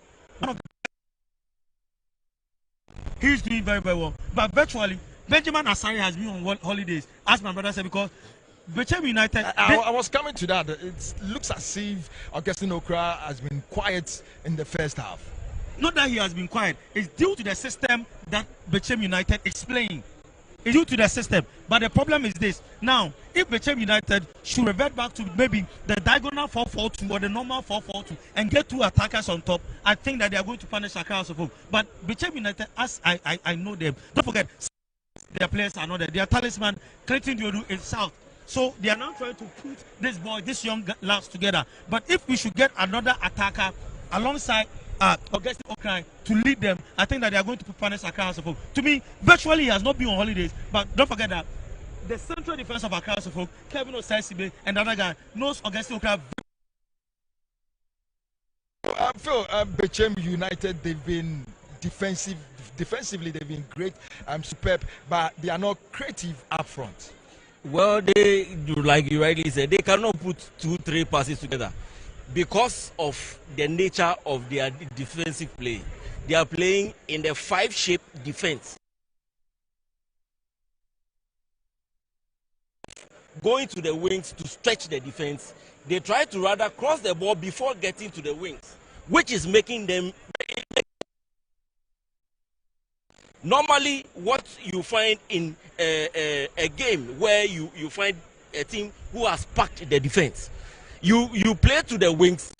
he's doing very, very well. But virtually, Benjamin Asari has been on holidays, as my brother said, because Bechem United. I was coming to that. It looks as if Augustine Okra has been quiet in the first half. Not that he has been quiet. It's due to the system that Bechem United is playing. It's due to the system. But the problem is this. Now, if Bechem United should revert back to maybe the diagonal 4-4-2 or the normal 4-4-2 and get two attackers on top, I think that they are going to punish Accra Folk. But Bechem United, as I know them, don't forget, their players are not there. Their talisman, Clayton Diodu, is south. So they are now trying to put this young lads together. But if we should get another attacker alongside Augustine Okra to lead them, I think that they are going to punish Accra Folk. To me, virtually he has not been on holidays. But don't forget that the central defense of Accra Folk, Kevin Osai-Sibe, and the other guy knows Augustine Okra. Phil, Bechem United, they've been defensively they've been great, superb, but they are not creative up front. Well, they do, like you rightly said, they cannot put 2-3 passes together because of the nature of their defensive play. They are playing in the 5-shape defense. Going to the wings to stretch the defense, they try to rather cross the ball before getting to the wings, which is making them. Normally, what you find in a game where you find a team who has packed the defense, you play to the wings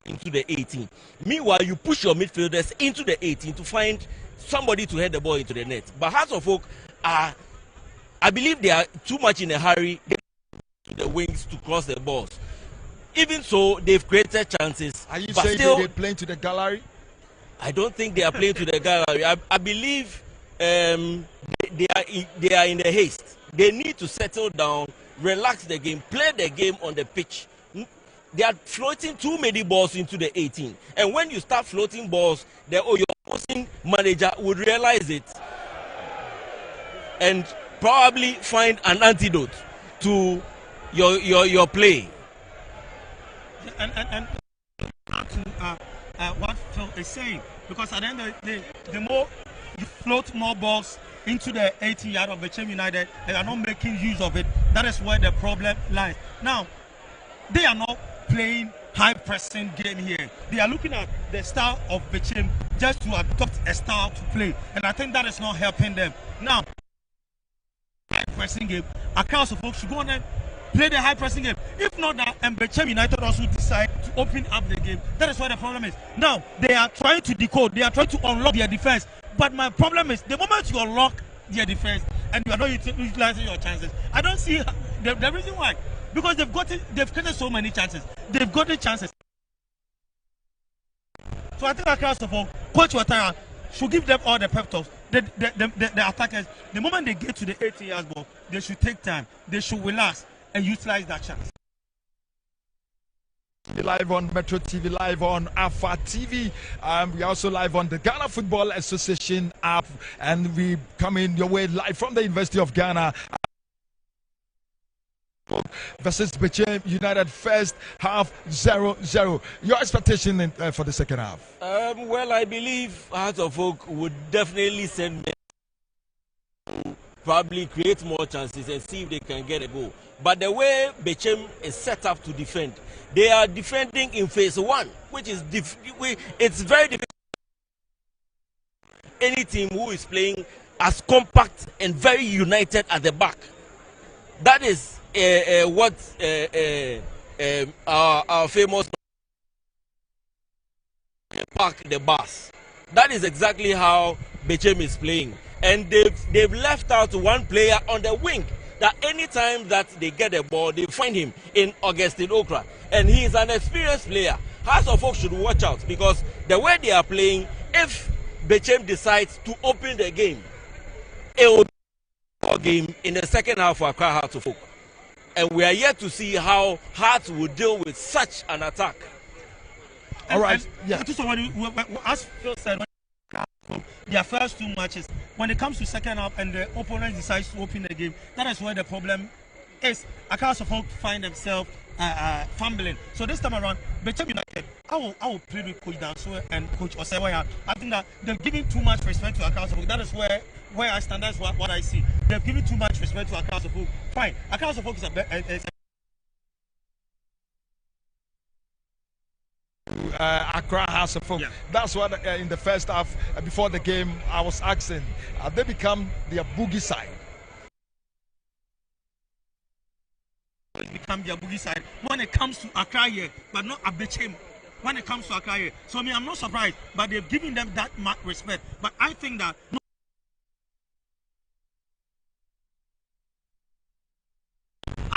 into the 18. Meanwhile, you push your midfielders into the 18 to find somebody to head the ball into the net. But Hearts of Oak are, I believe they are too much in a hurry to the wings to cross the balls. Even so, they've created chances. Are you but saying still, they're playing to the gallery? I don't think they are playing to the gallery. I believe they are in a haste. They need to settle down, relax the game, play the game on the pitch. They are floating too many balls into the 18. And when you start floating balls, your opposing manager would realize it and probably find an antidote to your play. And what Phil is saying, because at the end of the day, the more you float more balls into the 18-yard of Bechem United, they are not making use of it. That is where the problem lies. Now, they are not playing high-pressing game here. They are looking at the style of Bechem just to adopt a style to play, and I think that is not helping them. Now, high-pressing game, Accra folks should go on and play the high-pressing game. If not that, and Bechem United also decide to open up the game, that is where the problem is. Now, they are trying to decode, they are trying to unlock their defense. But my problem is, the moment you unlock their defense and you are not utilizing your chances, I don't see the reason why. Because they've created so many chances. They've gotten chances. So I think Accra Folk, Coach Watara should give them all the pep talks. The attackers, the moment they get to the 18-yard ball, they should take time. They should relax and utilize that chance. Live on Metro TV, live on Alpha TV. We are also live on the Ghana Football Association app, and we coming your way live from the University of Ghana. Versus Bechem United, first half 0-0. Your expectation for the second half? Well, I believe Hearts of Oak would definitely send them to probably create more chances and see if they can get a goal. But the way Bechem is set up to defend, they are defending in phase 1, which is it's very difficult. Any team who is playing as compact and very united at the back. That is what our famous park the bus. That is exactly how Bechem is playing, and they've left out one player on the wing. That anytime that they get the ball, they find him in Augustine Okra, and he is an experienced player. Hearts of Oak should watch out, because the way they are playing, if Bechem decides to open the game, it will be a game in the second half for Accra Hearts of Oak. And we are yet to see how Hearts will deal with such an attack. All right. Yeah. As Phil said, their first 2 matches, when it comes to second half and the opponent decides to open the game, that is where the problem is. Across of find themselves fumbling. So this time around, Bechem United, I will plead with Coach Danso and Coach Osewaya. I think that they're giving too much respect to Across of That is where I stand. That's what I see. They're giving too much respect to Across of Fine. Across of is a Accra House of Folk. Yeah. That's what in the first half, before the game, I was asking, have they become their boogie side? Become their boogie side when it comes to Accra here, but not Bechem. When it comes to Accra here, so I'm not surprised, but they've given them that much respect. But I think that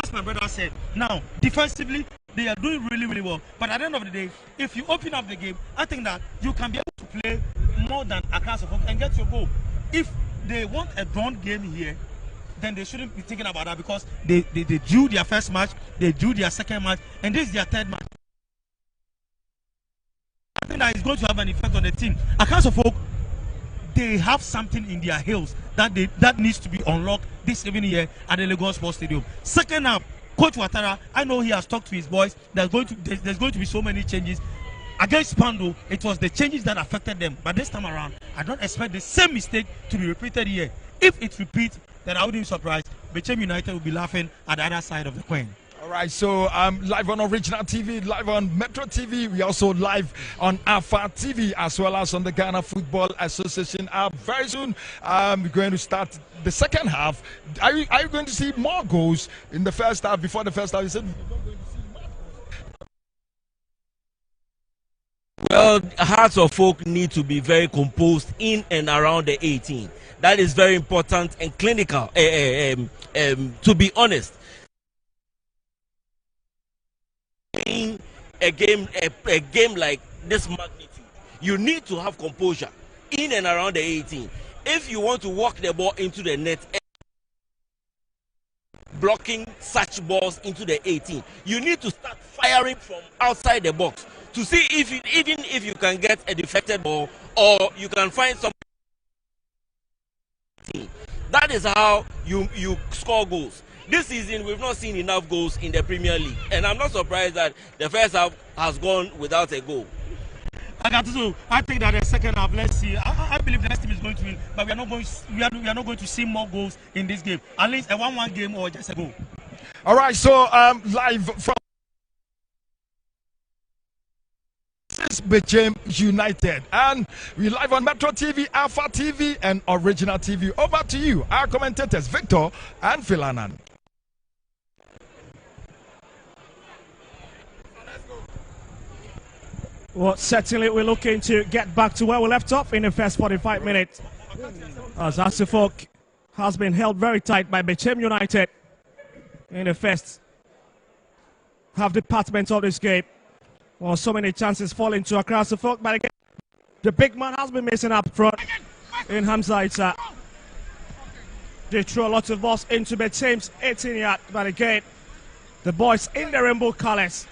as my brother said, now defensively they are doing really, really well. But at the end of the day, if you open up the game, I think that you can be able to play more than Accra and get your goal. If they want a drawn game here, then they shouldn't be thinking about that, because they drew their first match, they drew their second match, and this is their third match. I think that is going to have an effect on the team. Accra Folk, they have something in their heels that needs to be unlocked this evening here at the Lagos Sports Stadium. Second half, Coach Ouattara, I know he has talked to his boys. There's going to be so many changes. Against Pando, it was the changes that affected them. But this time around, I don't expect the same mistake to be repeated here. If it repeats, then I wouldn't be surprised. Bechem United will be laughing at the other side of the coin. All right, so live on Original TV, live on Metro TV. We also live on Alpha TV, as well as on the Ghana Football Association. Very soon, we're going to start the second half. Are you going to see more goals in the first half? Before the first half, you said well, Hearts of Folk need to be very composed in and around the 18. That is very important and clinical. To be honest, in a game like this magnitude, you need to have composure in and around the 18. If you want to walk the ball into the net, blocking such balls into the 18, you need to start firing from outside the box to see even if you can get a deflected ball, or you can find some. That is how you score goals. This season, we've not seen enough goals in the Premier League, and I'm not surprised that the first half has gone without a goal. I think that the second half, let's see. I believe the next team is going to win, but we are not going to see more goals in this game. At least a 1-1 game or just a goal. All right, so live from Bechem United, and we live on Metro TV, Alpha TV, and Original TV. Over to you, our commentators Victor and Philanan. Well, certainly we're looking to get back to where we left off in the first 45 minutes. As Asifok has been held very tight by Bechem United in the first half department of this game. Well, so many chances falling to Accra Folk, but again, the big man has been missing up front in Hamza Issa. They throw a lot of balls into Bechem's 18-yard, but again, the boys in the rainbow colors.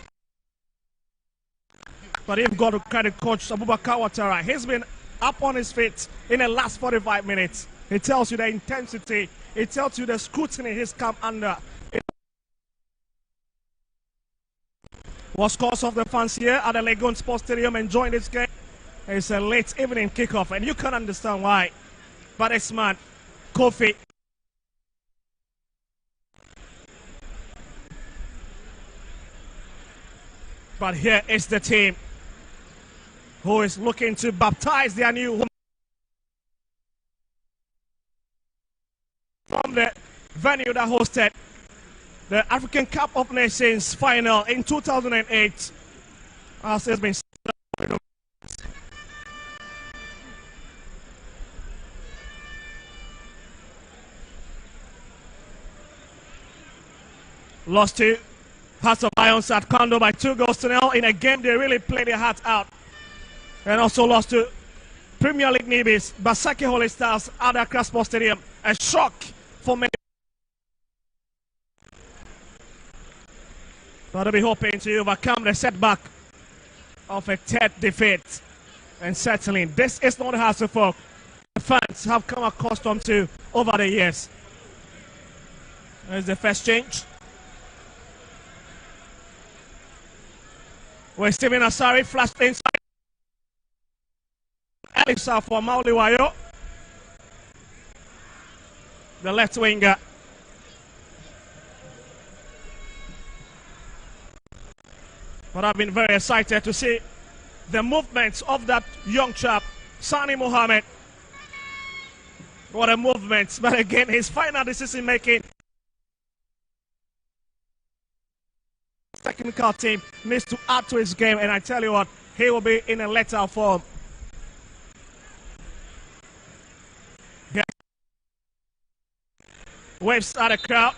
But you've got to credit Coach Abubakar Ouattara. He's been up on his feet in the last 45 minutes. He tells you the intensity. He tells you the scrutiny he's come under. Was cause of the fans here at the Legon Sports Stadium enjoying this game. It's a late evening kickoff, and you can understand why. But this man, Kofi, but here is the team who is looking to baptize their new home from the venue that hosted the African Cup of Nations final in 2008. As has been lost to Hearts of Lions at Kondo by 2-0 in a game they really played their heart out. And also lost to Premier League newbies Basaki Holy Stars at the Accra Sports Stadium. A shock for many. But they'll be hoping to overcome the setback of a third defeat. And certainly, this is not a hassle for the fans have come accustomed to over the years. There's the first change. Where Steven Asari flashed inside. Elisa for Mauliwayo. The left winger. But I've been very excited to see the movements of that young chap, Sani Mohammed. What a movement. But again, his final decision making. Technical team needs to add to his game, and I tell you what, he will be in a lethal form. Yeah. Waves at the crowd.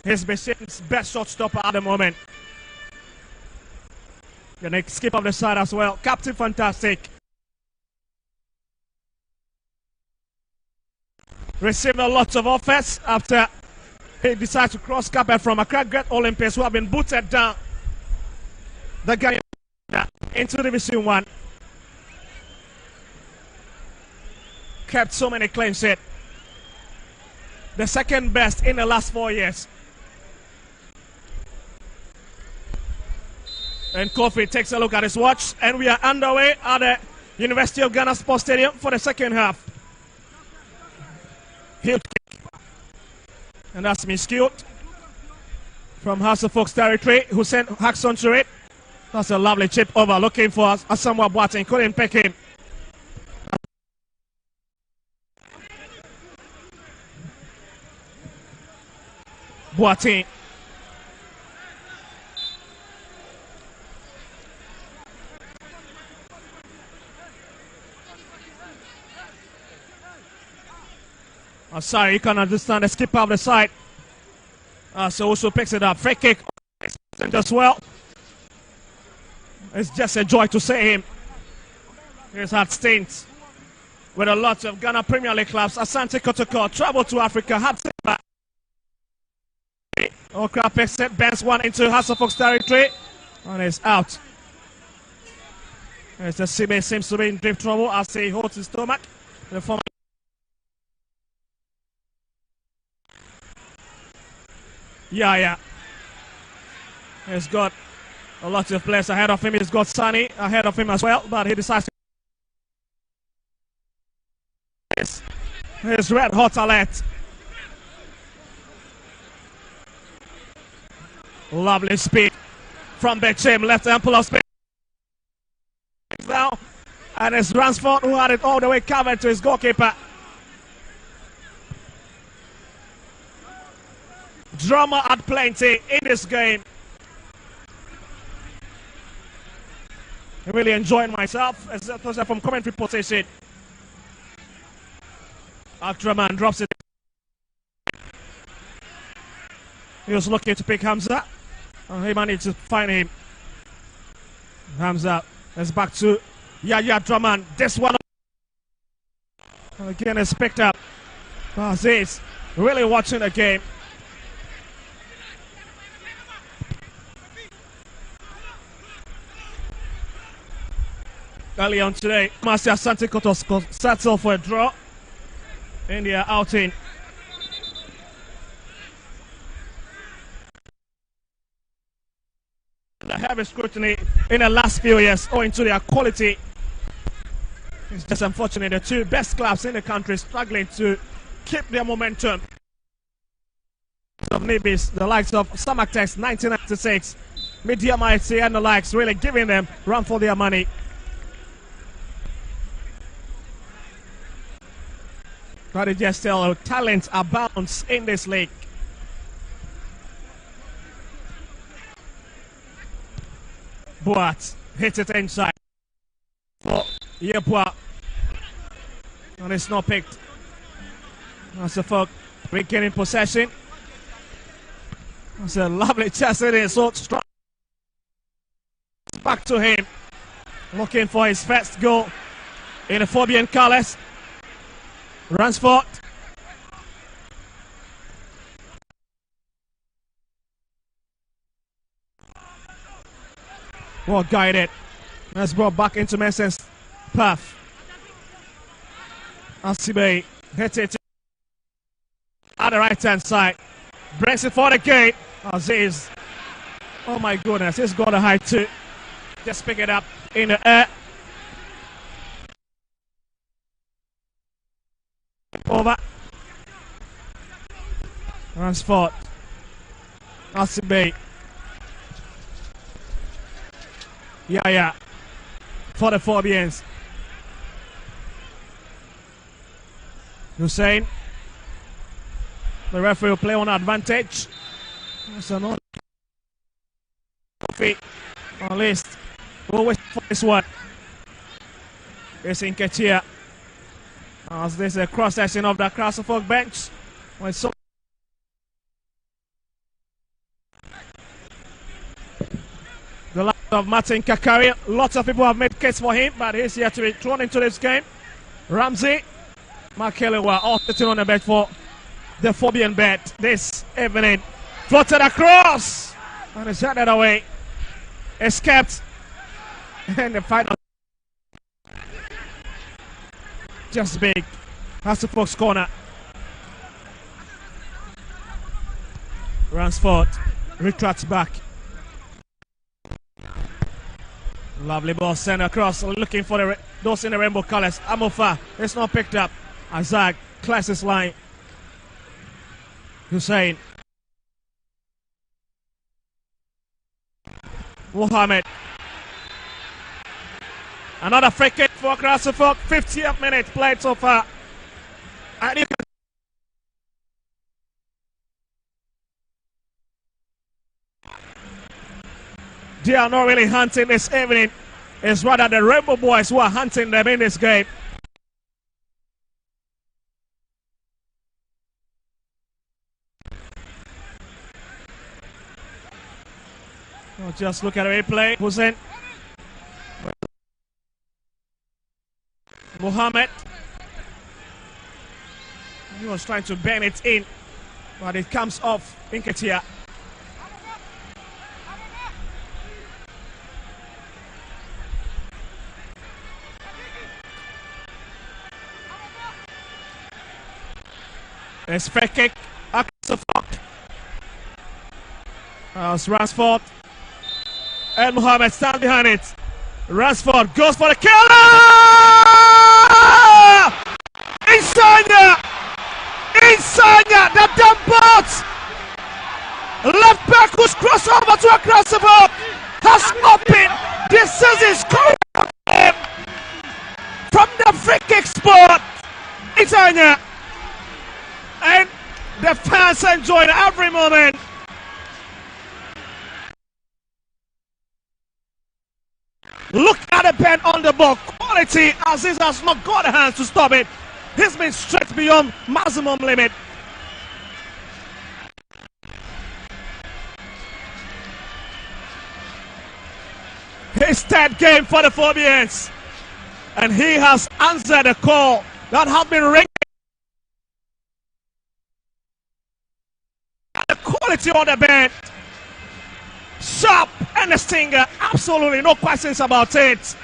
He's Bechem's best shot stopper at the moment. Gonna skip up the side as well. Captain Fantastic. Received a lot of offers after he decided to cross carpet from Accra Great Olympics, who have been booted down the guy into Division 1. Kept so many claims hit. The second best in the last 4 years. And Kofi takes a look at his watch, and we are underway at the University of Ghana Sports Stadium for the second half. Huge kick. And that's miscued from Hasselfolk's territory. Hussein hacks onto it. That's a lovely chip over, looking for Asamoah Boateng. Couldn't pick him. Boateng. Oh, sorry, you can understand the skip out of the side. So also picks it up. Free kick as well. It's just a joy to see him. He's had stints with a lot of Ghana Premier League clubs. Asante Kotoko traveled to Africa, had sent back. Okra picks it, bends one into Hasselfolk's territory, and is out. As the Sibe seems to be in deep trouble as he holds his stomach. The former yeah. He's got a lot of players ahead of him. He's got Sani ahead of him as well, but he decides to... His red hot alert. Lovely speed from Bechem. Left ample of space now. And it's Ransford who had it all the way covered to his goalkeeper. Drama at plenty in this game. I really enjoyed myself, especially from commentary position. Akraman drops it. He was looking to pick Hamza. And he managed to find him. Hamza is back to Yaya Draman. This one again is picked up. Aziz really watching the game. Early on today, Master Asante Kotoko settled for a draw in their outing. The heavy scrutiny in the last few years owing to their quality. It's just unfortunate the two best clubs in the country struggling to keep their momentum. Of Nibis, the likes of Samaktex 1996, Media Mighty and the likes really giving them run for their money. But it just tell talent abounds in this league. Boat hits it inside for Yepua. And it's not picked. That's a fuck. Regaining possession. That's a lovely chest it is. So strong. Back to him. Looking for his first goal in the Fabian Calles. Ransford. Well guided. That's brought back into Menson's path. Asibe hits it at the right hand side. Brings it for the gate. Aziz. Oh my goodness, he's got a high too. Just pick it up in the air. Over. Ransford. Asibe. Yeah. For the Phobians. Hussein. The referee will play on advantage. That's another feet on list. We'll wait for this one. It's in Ketia. As this is a cross section of the Castlefolk bench. When so the line of Martin Kakari. Lots of people have made case for him, but he's here to be thrown into this game. Ramsey, Makelewa all sitting on the bench for the Phobian bet this evening. Floated across and it's shot that away. Escaped. And the final just big. That's the Fox corner. Ransford retracts back. Lovely ball sent across, looking for those in the rainbow colors. Amofa, it's not picked up. Azag clears his line. Hussein. Mohammed. Another free kick for Castlefolk. 50th minute played so far. And you can they are not really hunting this evening. It's rather the Rainbow Boys who are hunting them in this game. Oh, just look at the replay. Hussein. Mohammed. He was trying to bend it in, but it comes off Inketia. It's free kick across the floor. As Ransford and Mohammed stand behind it. Ransford goes for the killer! Insanya! The dump bot! Left back who's crossed over to across the ball has opened this season's scoring game from the free kick spot. Insanya! And the fans enjoying every moment. Look at the bend on the ball. Quality. Aziz has not got the hands to stop it. He's been straight beyond maximum limit. His third game for the Phobians. And he has answered the call that has been ringing. The quality on the bend. Sharp and the stinger. Absolutely no questions about it.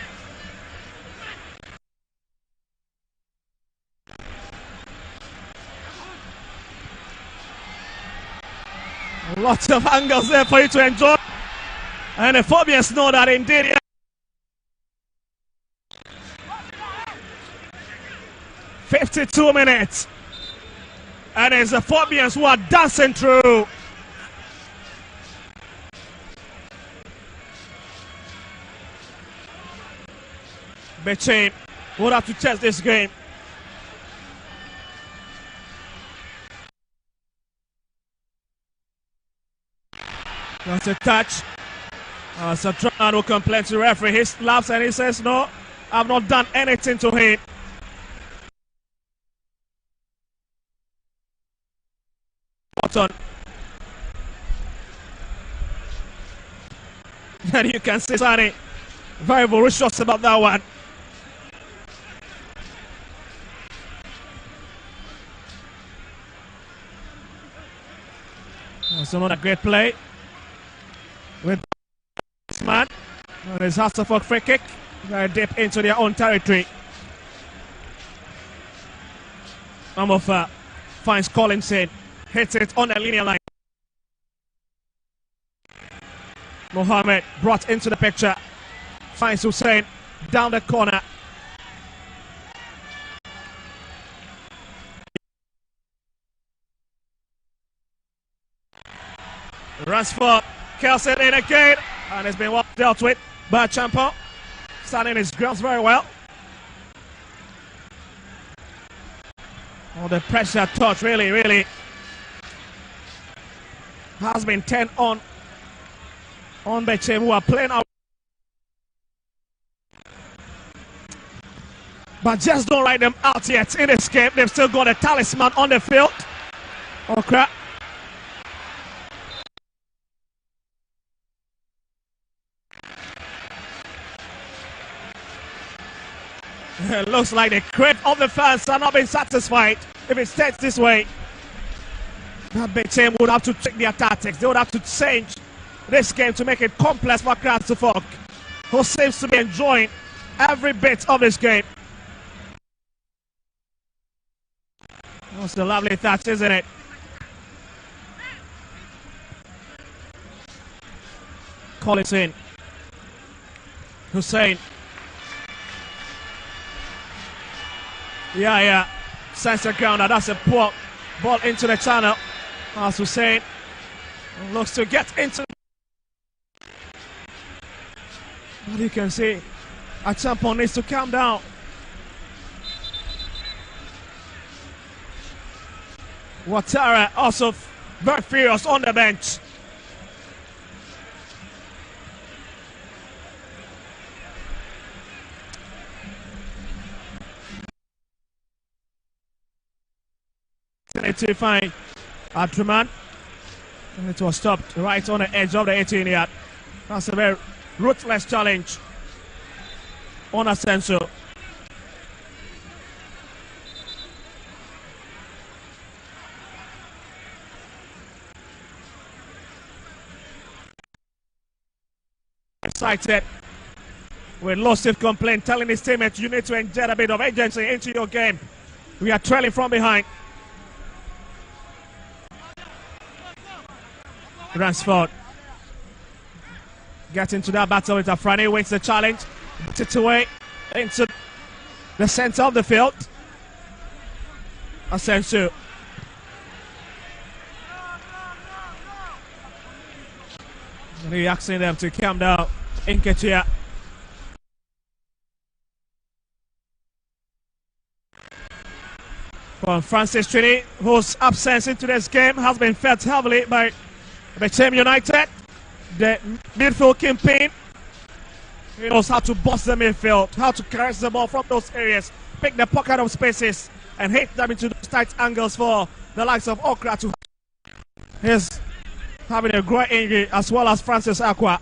Lots of angles there for you to enjoy. And the Phobians know that indeed. Yeah. 52 minutes. And it's the Phobians who are dancing through. Bechem would have to test this game. That's a touch. Satran will complain to the referee. He laughs and he says, no, I've not done anything to him. Button. And you can see Sani very voracious about that one. That's another great play with this man. And it's Hasselhoff free kick. Very deep into their own territory. Amofa finds Collinson. Hits it on the linear line. Mohamed brought into the picture. Finds Hussein down the corner. Runs for Kelsen in again. And it's been well dealt with by Champo. Standing his grounds very well. Oh, the pressure touch really has been turned on Bechem, who are playing out. But just don't write them out yet in this game. They've still got a talisman on the field. Oh crap. It looks like the crowd of the fans are not being satisfied if it stays this way. Bechem would have to check their tactics. They would have to change this game to make it complex for Krasnodar, who seems to be enjoying every bit of this game. That's a lovely touch, isn't it? Collinson. Hussein. Yeah. Sends grounder. That's a poor ball into the channel. As Hussein looks to get into. But you can see Champo needs to calm down. Ouattara also very furious on the bench. To find Atruman. And it was stopped right on the edge of the 18 yard. That's a very ruthless challenge on Asensio. Excited with Losif complaint, telling his teammates you need to inject a bit of agency into your game. We are trailing from behind. Ransford gets into that battle with Afrani, waits the challenge, puts it away into the center of the field. Asensio. He's asking them to calm down. Nketiah. From Francis Trini, whose absence into this game has been felt heavily by Bechem United. The midfield campaign. He knows how to bust the midfield, how to caress the ball from those areas, pick the pocket of spaces, and hit them into those tight angles for the likes of Okra to. He's having a great injury, as well as Francis Aqua.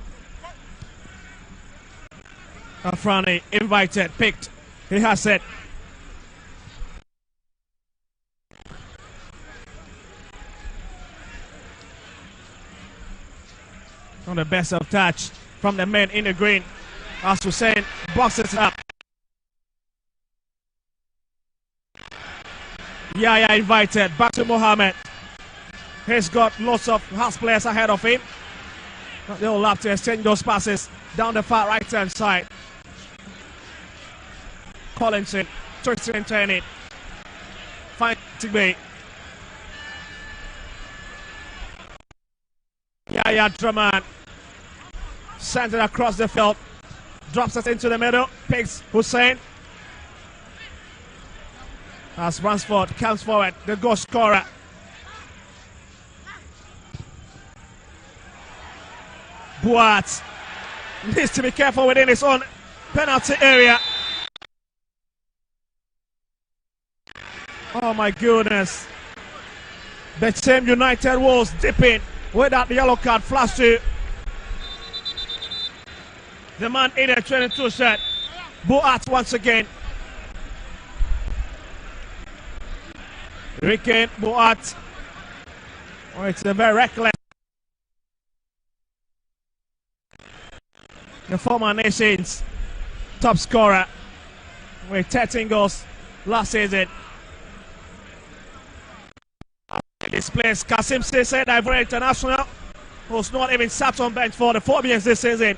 Afrani invited, picked. He has it. On the best of touch from the men in the green. As Hussein boxes up. Yaya invited back to Mohamed. He's got lots of house players ahead of him. They'll have to exchange those passes down the far right hand side. Collinson twisting and turning. Fighting me. Yaya Draman sends it across the field, drops it into the middle, picks Hussein. As Ransford comes forward, the goal scorer. Boat needs to be careful within his own penalty area. Oh my goodness. Bechem United was dipping with that yellow card flash to the man in a 22 shirt. Boat once again. Ricken Boat. Oh, it's a very reckless. the former nation's top scorer with 13 goals last season. This place, Kasim Sisse, Ivory International, who's not even sat on bench for the Phobians this season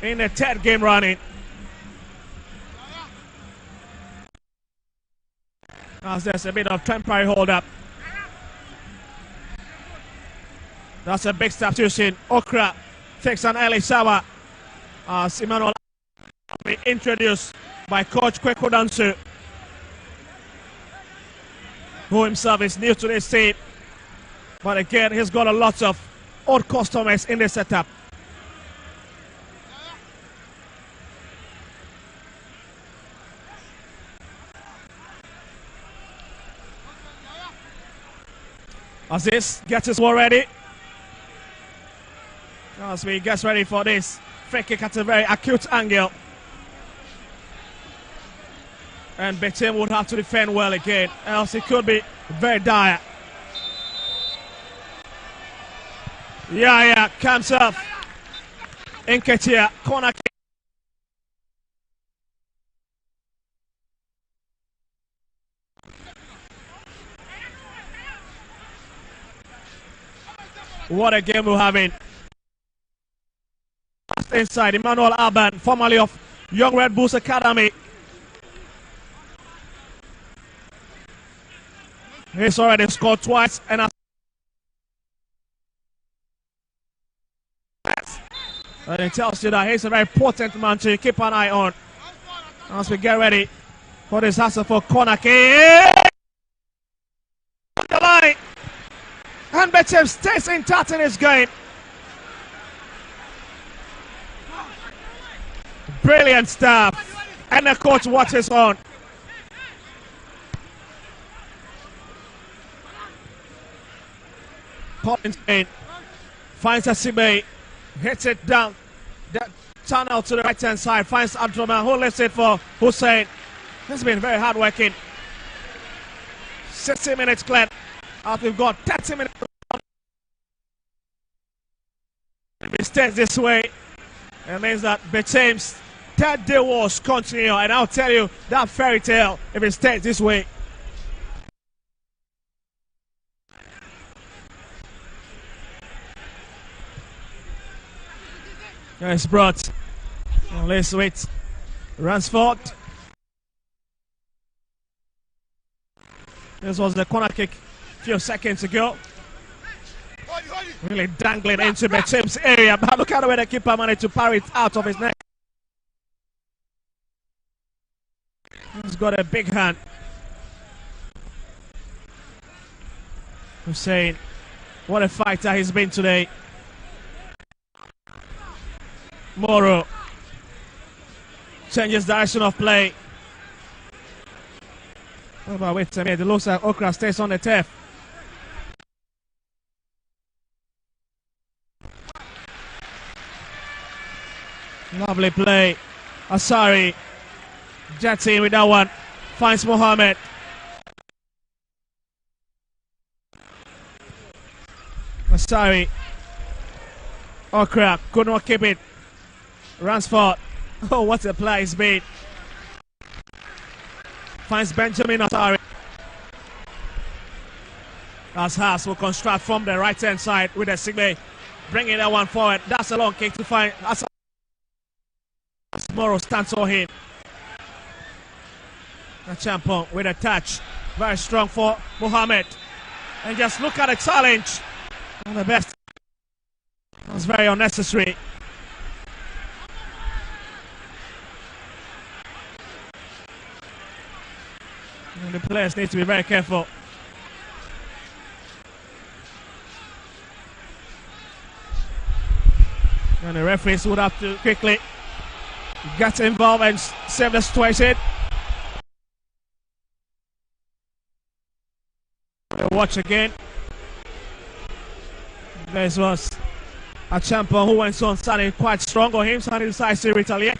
in the third game running. As there's a bit of temporary hold up. That's a big substitution. Okra takes an early shower as Emmanuel be introduced by coach Kweko Dansu, who himself is new to this team. But again, he's got a lot of old customers in the setup. Aziz gets his ball ready. As we get ready for this free kick at a very acute angle. And Bechem would have to defend well again, else it could be very dire. Yeah, comes up. Enketia, corner kick. What a game we're having. Inside, Emmanuel Alban, formerly of Young Red Bulls Academy. He's already scored twice and it tells you that he's a very potent man to keep an eye on as we get ready for this hassle for corner kick. The line. And Bechem stays intact in his game. Brilliant stuff. And the coach watches on. Collins finds Asibe, hits it down the tunnel to the right hand side, finds Abdurrahman, who lifts it for Hussein. He's been very hard working. 60 minutes cleared. After we've got 30 minutes. If it stays this way, it means that Bechem's third day wars continue. And I'll tell you that fairy tale if it stays this way. It's brought. Let's wait. Ransford. This was the corner kick a few seconds ago. Really dangling into Bechem's area. But look at the way the keeper managed to parry it out of his neck. He's got a big hand. Hussein, what a fighter he's been today. Moro changes direction of play. Oh, but wait a minute, it looks like Okra stays on the turf. Lovely play. Asari jets in with that one. Finds Mohammed. Asari. Okra could not keep it. Ransford. Oh, what a play it's been. Finds Benjamin Asari. As Haas will construct from the right hand side with a Sigbe. Bringing that one forward. That's a long kick to find. Moro stands on him. A Champon with a touch. Very strong for Mohammed. And just look at the challenge. On the best. That was very unnecessary. And the players need to be very careful. And the referees would have to quickly get involved and save the situation. Watch again. This was a champion who went on standing quite strong on him, so he decides to retaliate.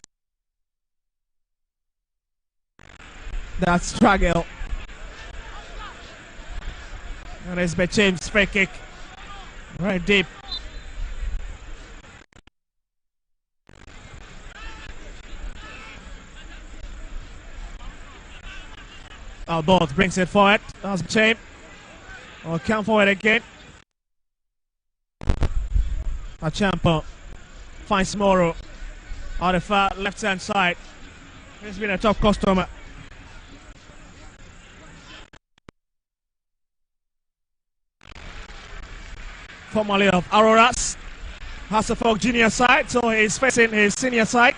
That struggle. And it's Bechem's free kick. Very deep. Albert brings it forward. That's Bechem. Or come forward again. Achampo finds Moro on the far left-hand side. He's been a top customer. Formerly of Auroras. Hasselfolk junior side, so he's facing his senior side.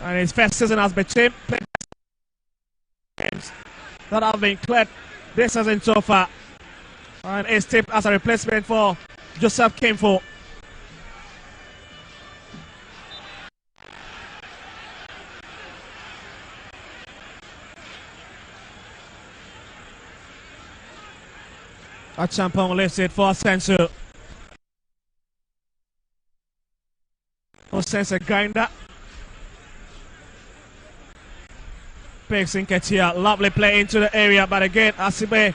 And his first season as Bechem. Games that have been cleared this season so far. And is tipped as a replacement for Joseph Kimfo. Achampong lifts it for Sensu. Sensu grinder. Picks in Ketia. Lovely play into the area, but again, Asibe.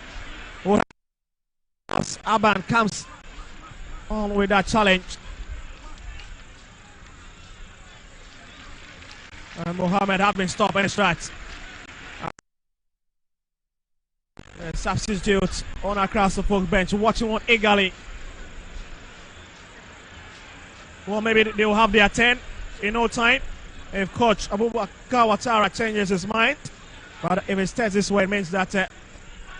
As Aban comes on with that challenge. And Mohammed have been stopped in his tracks. Substitute on across the folk bench, watching one eagerly. Well, maybe they will have their 10 in no time if Coach Abubakar Watara changes his mind. But if it stays this way, it means that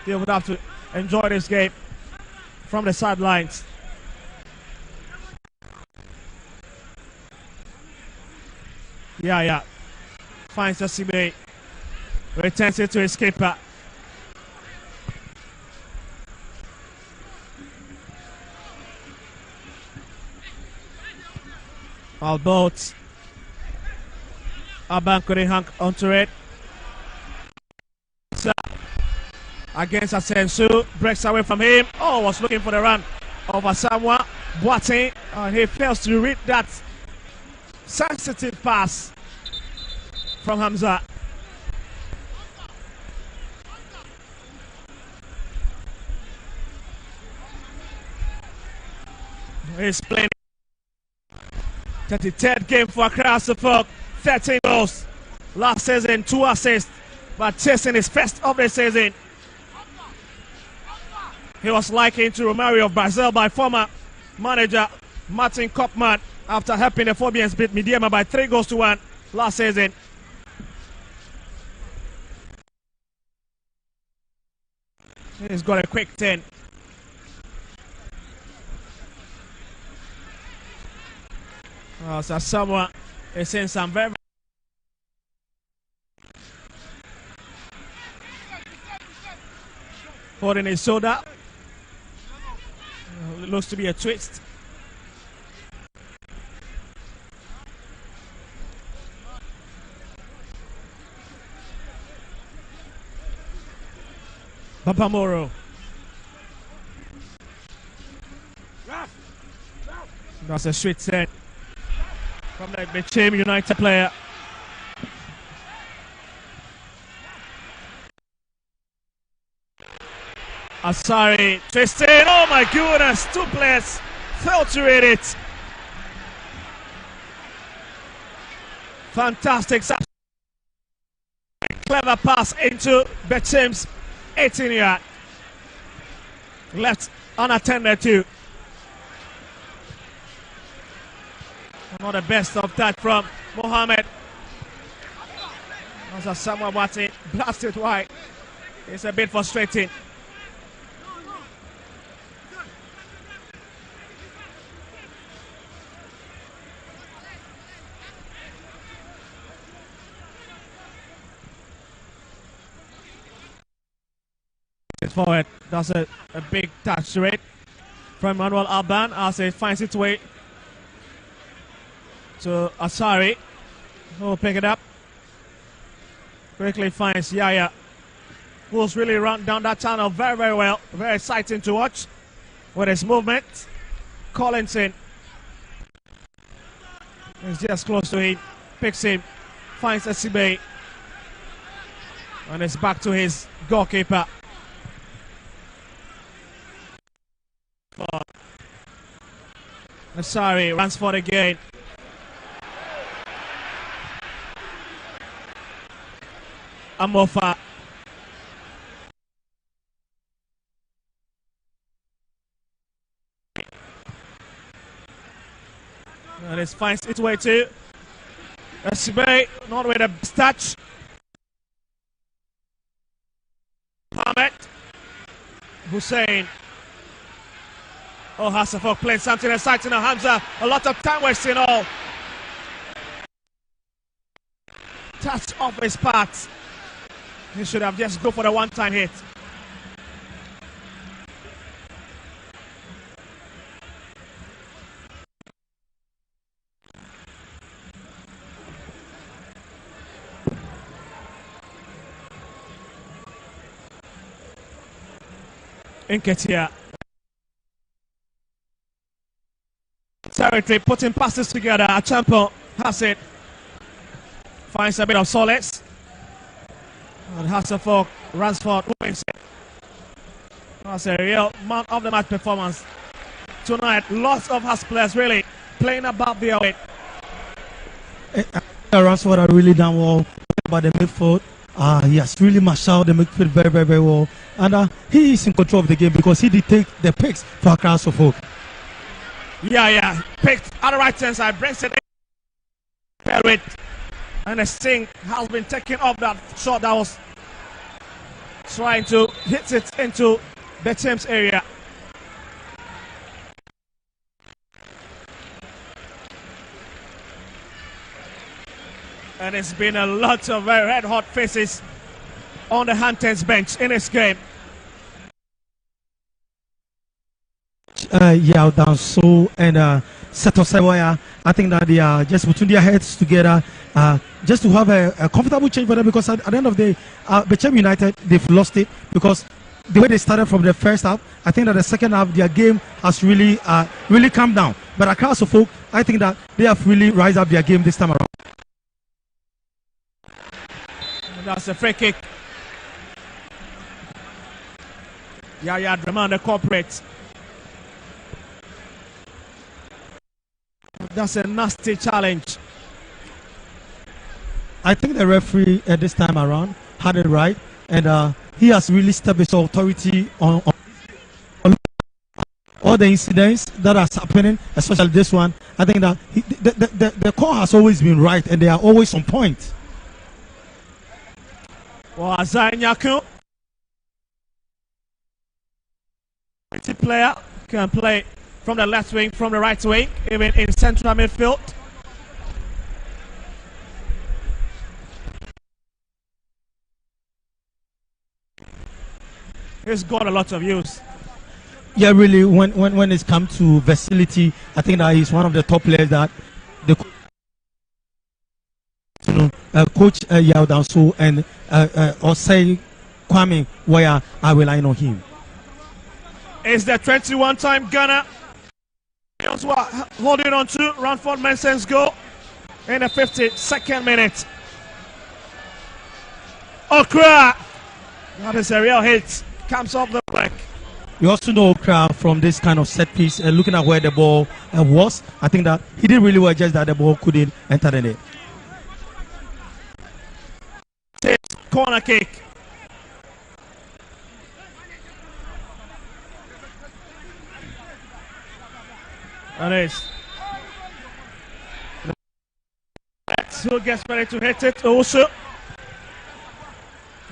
they would have to enjoy this game from the sidelines. Yeah. Finds the CBA. Returns it to his keeper. Albert. Aban couldn't hang onto it. Against Asensu. Breaks away from him. Oh, was looking for the run of Asamoah Boateng. He fails to read that sensitive pass from Hamza. He's playing 33rd game for Accra Suffolk. 13 goals. Last season, 2 assists. But chasing his first of the season. He was likened to Romario of Brazil by former manager Martin Koopman after helping the Phobians beat Midiama by 3-1 last season. He's got a quick 10. So someone is saying some very holding his shoulder. It looks to be a twist. Papamoro. That's a sweet set from the Bechem United player. Asari twisted. Oh my goodness, 2 players failed to read it. Fantastic. Clever pass into Bechem's 18-yard. Left unattended to. Not the best of that from Mohammed. As Asamoah Boateng blasted wide. It's a bit frustrating. Forward, that's a big touch to it from Manuel Alban as he finds its way to Asari, who will pick it up. Quickly finds Yaya, who's really run down that channel very, very well. Very exciting to watch with his movement. Collinson is just close to him, picks him, finds Asibe, and it's back to his goalkeeper. Asari runs for the gain. Amofa And it finds its way to Sibay, not with a touch. Mohamed Hussein. Oh, Hassafok playing something exciting now. Hamza, a lot of time wasting all. Touch off his part. He should have just go for the one-time hit. Inketia. Territory putting passes together. Achampo has it. Finds a bit of solace. And Hassafok, Ransford wins it. That's a real man of the match performance tonight. Lots of Hass players really playing above their weight. Ransford are really done well by the midfield. He has really marshaled the midfield very, very, very well. And he is in control of the game because he did take the picks for Accra Suffolk. Yeah. Picked at the right hand side, brings it in. And the sting has been taken off that shot that was trying to hit it into Bechem's area. And it's been a lot of very red hot faces on the Hamptons bench in this game. Down so and Seto Sewaya, I think that they are just putting their heads together just to have a comfortable change for them, because at the end of the day, Bechem United, they've lost it because the way they started from the first half, I think that the second half their game has really calmed down. But Accra Suffolk, I think that they have really raised up their game this time around. And that's a free kick. Yaya Draman, the corporate. That's a nasty challenge. I think the referee this time around had it right, and he has really stepped his authority on all the incidents that are happening, especially this one. I think that the call has always been right, and they are always on point. Well, Azai Nyaku, player, can play from the left wing, from the right wing, even in central midfield. He's got a lot of use. Yeah, really, when it's come to versatility, I think that he's one of the top players that the coach Yao Danso and Osei Kwame Waya are relying on him. Is the 21-time Ghana holding on to Ranford Menson's goal in the 52nd minute. Okra, that is a real hit, comes off the back. You also know Okra from this kind of set piece, looking at where the ball was. I think that he did really well, just that the ball couldn't enter the net. Corner kick. And it's who gets ready to hit it also. One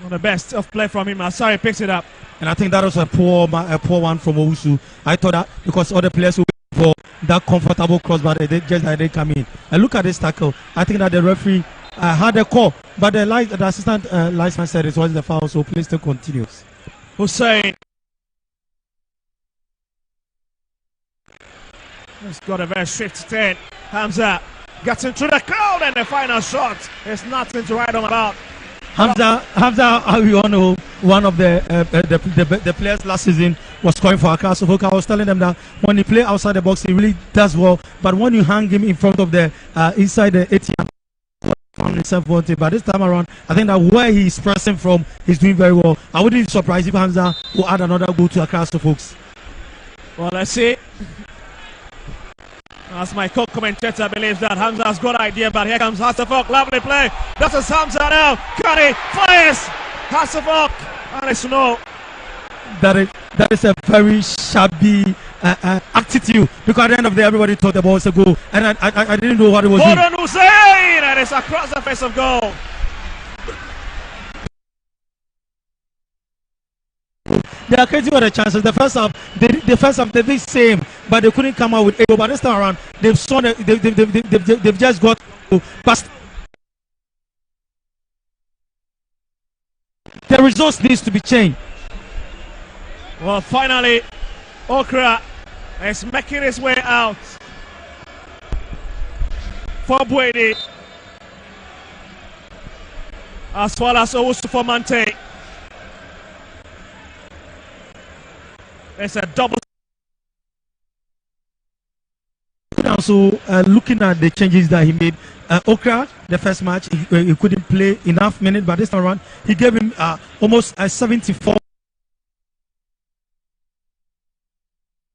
of the best of play from him. Asari picks it up. And I think that was a poor one from Owusu. I thought that because other players were for that comfortable cross, but they didn't come in. And look at this tackle. I think that the referee had a call, but the assistant linesman said it was the foul, so please still continues. Hussein. He's got a very swift turn. Hamza gets into the crowd, and the final shot is nothing to write home about. Hamza, we all know, one of the players last season was scoring for Accra Suffolk. I was telling them that when he plays outside the box, he really does well. But when you hang him in front of the inside the ATM, but this time around, I think that where he's pressing from, he's doing very well. I wouldn't be surprised if Hamza will add another goal to Accra Suffolk. Well, let's see. As my co-commentator believes that Hamza has got an idea, but here comes Hassafok. Lovely play. That's a Hamza now. Kari fires. Hassafok. And it's no. That is a very shabby attitude, because at the end of the day, everybody thought the ball was a goal, and I didn't know what it was. Gordon Hussein, and it's across the face of goal. They are crazy with the chances. The first half, they did the same, but they couldn't come out with a goal. But this time around, they've just got past. The results needs to be changed. Well, finally, Okra is making his way out for Bwede, as well as Owusu for Mante. It's a double. Also, looking at the changes that he made, Okra, the first match, he couldn't play enough minutes, but this time around, he gave him almost 74.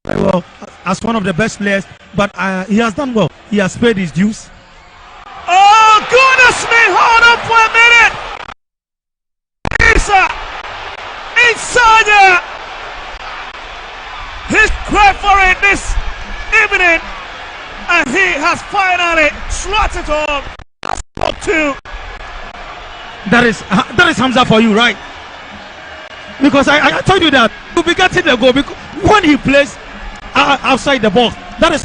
Well, as one of the best players, but he has done well. He has paid his dues. Oh, goodness me! Hold up for a minute! Isa! Inside! He's craved for it this evening, and he has finally slotted home. Spot two. That is Hamza for you, right? Because I told you that you'll be getting the goal because when he plays outside the box, that is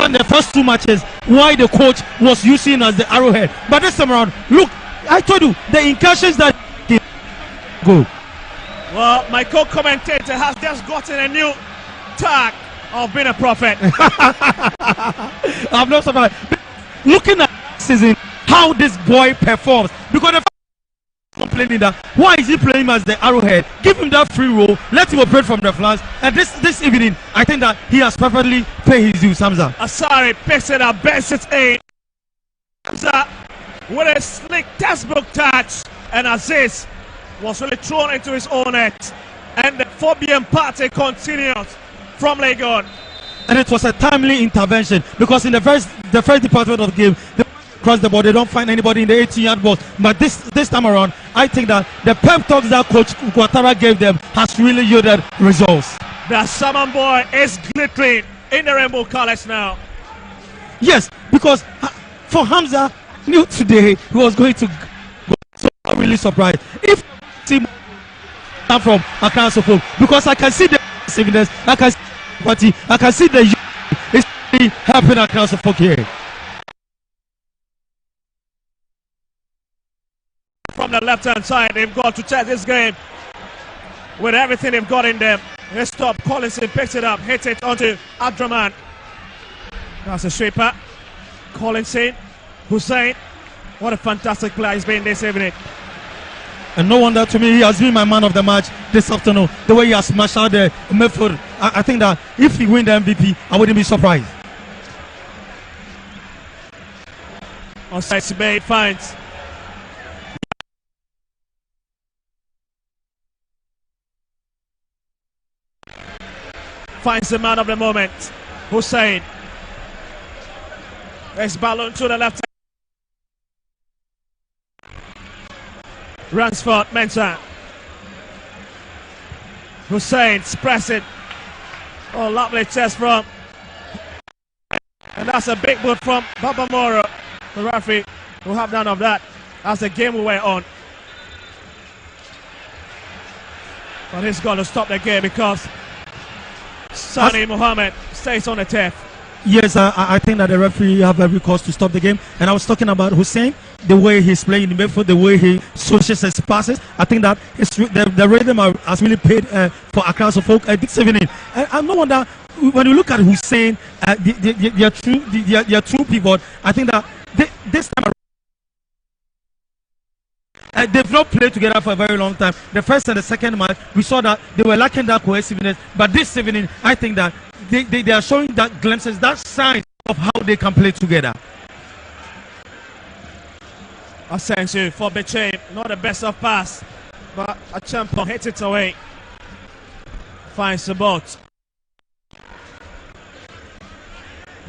in the first two matches why the coach was using as the arrowhead. But this time around, look, I told you the incursions that he go. Well, my co-commentator has just gotten a new tag of being a prophet. I'm not surprised. Looking at this season, how this boy performs, because the complaining that why is he playing as the arrowhead? Give him that free roll, let him operate from the flanks. And this evening, I think that he has perfectly paid his dues. Hamza Asari picks it up, bends it in. Hamza with a slick textbook touch, and Aziz was really thrown into his own net, and the Phobian party continues from Legon. And it was a timely intervention because in the first department of the game, they cross the ball, they don't find anybody in the 18-yard box. But this time around, I think that the pep talks that Coach Guattara gave them has really yielded results. The Salmon boy is glittering in the rainbow colors now. Yes, because for Hamza, knew today he was going to go. So I'm really surprised. If team come from Accra Suffolk, because I can see the evidence, I can see the party, I can see the it's really helping Accra Suffolk here. From the left-hand side, they've got to check this game with everything they've got in them. They stop. Collinson picks it up, hits it onto Abdraman. That's a sweeper. Collinson, Hussein. What a fantastic player he's been this evening. And no wonder to me, he has been my man of the match this afternoon. The way he has smashed out the midfield. I think that if he wins the MVP, I wouldn't be surprised. Onside Sibay finds. Finds the man of the moment, Hussein. There's Ballon to the left. Ransford, Mensah. Hussein, press it. Oh, lovely chest from. And that's a big boot from Baba Moro. The referee will have none of that as the game will wear on. But he's got to stop the game because Sani Mohammed stays on the turf. Yes, I think that the referee have every cause to stop the game. And I was talking about Hussein, the way he's playing in the midfield, the way he switches his passes. I think that the rhythm has really paid for Accra Suffolk this evening. And no wonder when you look at Hussein, their true pivot. I think that this time they've not played together for a very long time. The first and the second match, we saw that they were lacking that cohesiveness. But this evening, I think that they are showing that glimpses, that sign of how they can play together. Asensio for Bechem, not the best of pass, but a champion hits it away. Finds the boat.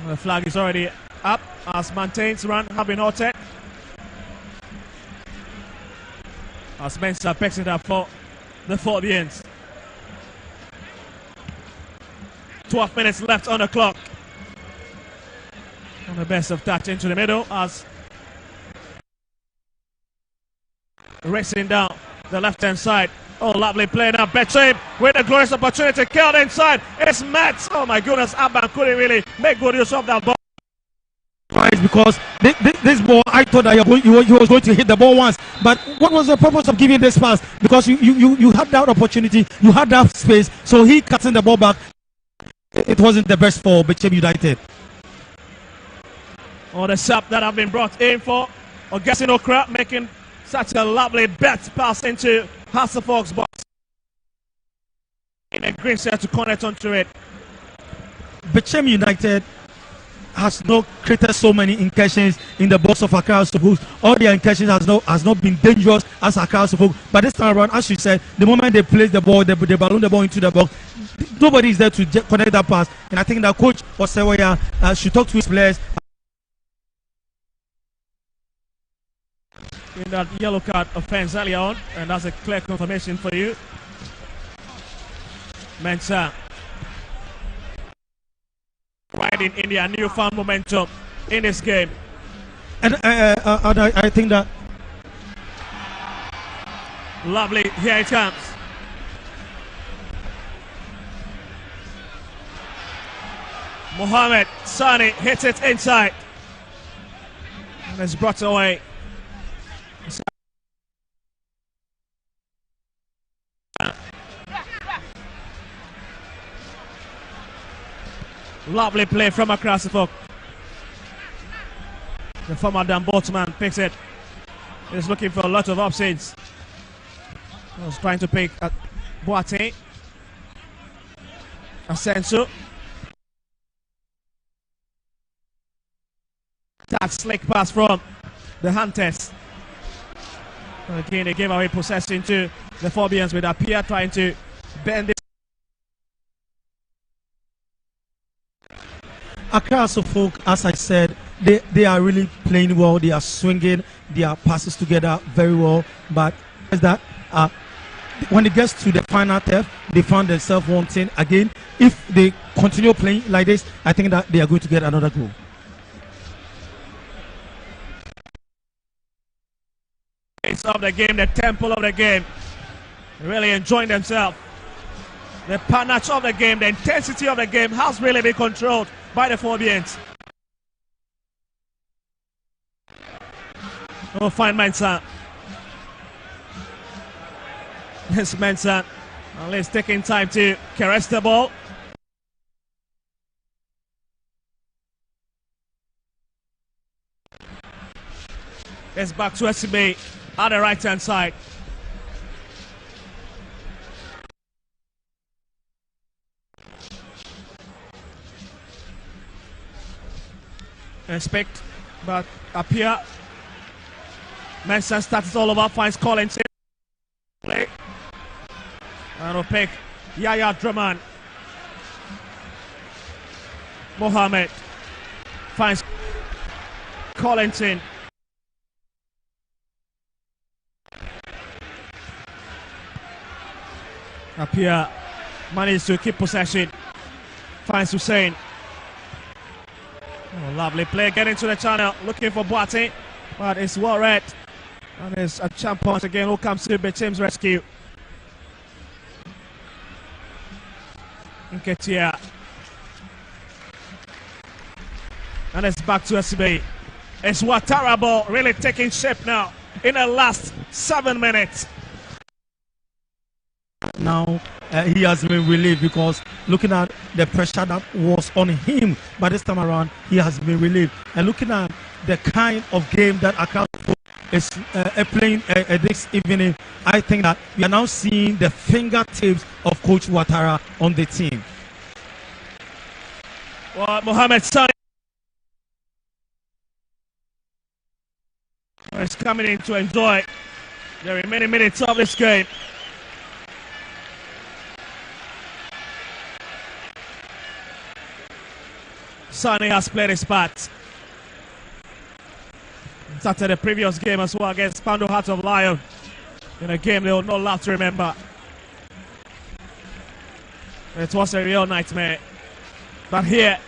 The flag is already up as Mantain's run have been halted. As Mensah picks it up for the Phobians. 12 minutes left on the clock. And the best of touch into the middle as racing down the left-hand side. Oh, lovely play now. Bechem with a glorious opportunity. Killed inside. It's Matt. Oh my goodness, Abban couldn't really make good use of that ball. Right, because this ball, I thought that he was going to hit the ball once. But what was the purpose of giving this pass? Because you had that opportunity, you had that space, so he cutting the ball back. It wasn't the best for Bechem United. Oh, the sub that have been brought in for Augustine Okra, making such a lovely bet pass into Hasselhoff's box. In a green set to connect onto it. Bechem United has not created so many incursions in the box of Accra Sofok. All their incursions has not been dangerous as Accra Sofok. But this time around, as you said, the moment they place the ball, they balloon the ball into the box, nobody is there to connect that pass. And I think that Coach Osewaya should talk to his players. In that yellow card offense earlier on, and that's a clear confirmation for you. Mensah riding in their newfound momentum in this game. And I think that lovely, here it comes. Mohamed Sani hits it inside. And it's brought away. Lovely play from across the folk. The former Dan Boltzmann picks it. He's looking for a lot of options. He was trying to pick at Boateng. Asensio. That slick pass from the Hunters. Again, they gave away possession to the Phobians with Apia trying to bend it. Accra Sofok, as I said, they are really playing well. They are swinging their passes together very well. But is that when it gets to the final third, they found themselves wanting again. If they continue playing like this, I think that they are going to get another goal. It's of the game, the temple of the game. Really enjoying themselves. The panache of the game, the intensity of the game has really been controlled by the Phobians. Oh, fine Mensah. This Mensah, at least taking time to caress the ball. It's back to SB on the right hand side. Expect, but Apia. Mensah starts all over, finds Collins. Play. And will pick Yaya Draman. Mohamed finds Collins in. Apia managed to keep possession. Finds Hussein. Oh, lovely play, getting to the channel, looking for Boateng, but it's well read. And it's a champ once again who comes to Bechem's rescue. Nketiah. And it's back to SB. It's Ouattara ball really taking shape now in the last 7 minutes. Now he has been relieved because looking at the pressure that was on him, but this time around he has been relieved. And looking at the kind of game that Accra is playing this evening, I think that we are now seeing the fingertips of Coach Ouattara on the team. Well, Mohamed Sani is coming in to enjoy the remaining minutes of this game. Sani has played his part. Started the previous game as well against Pando Heart of Lion in a game they will not love to remember. It was a real nightmare But here,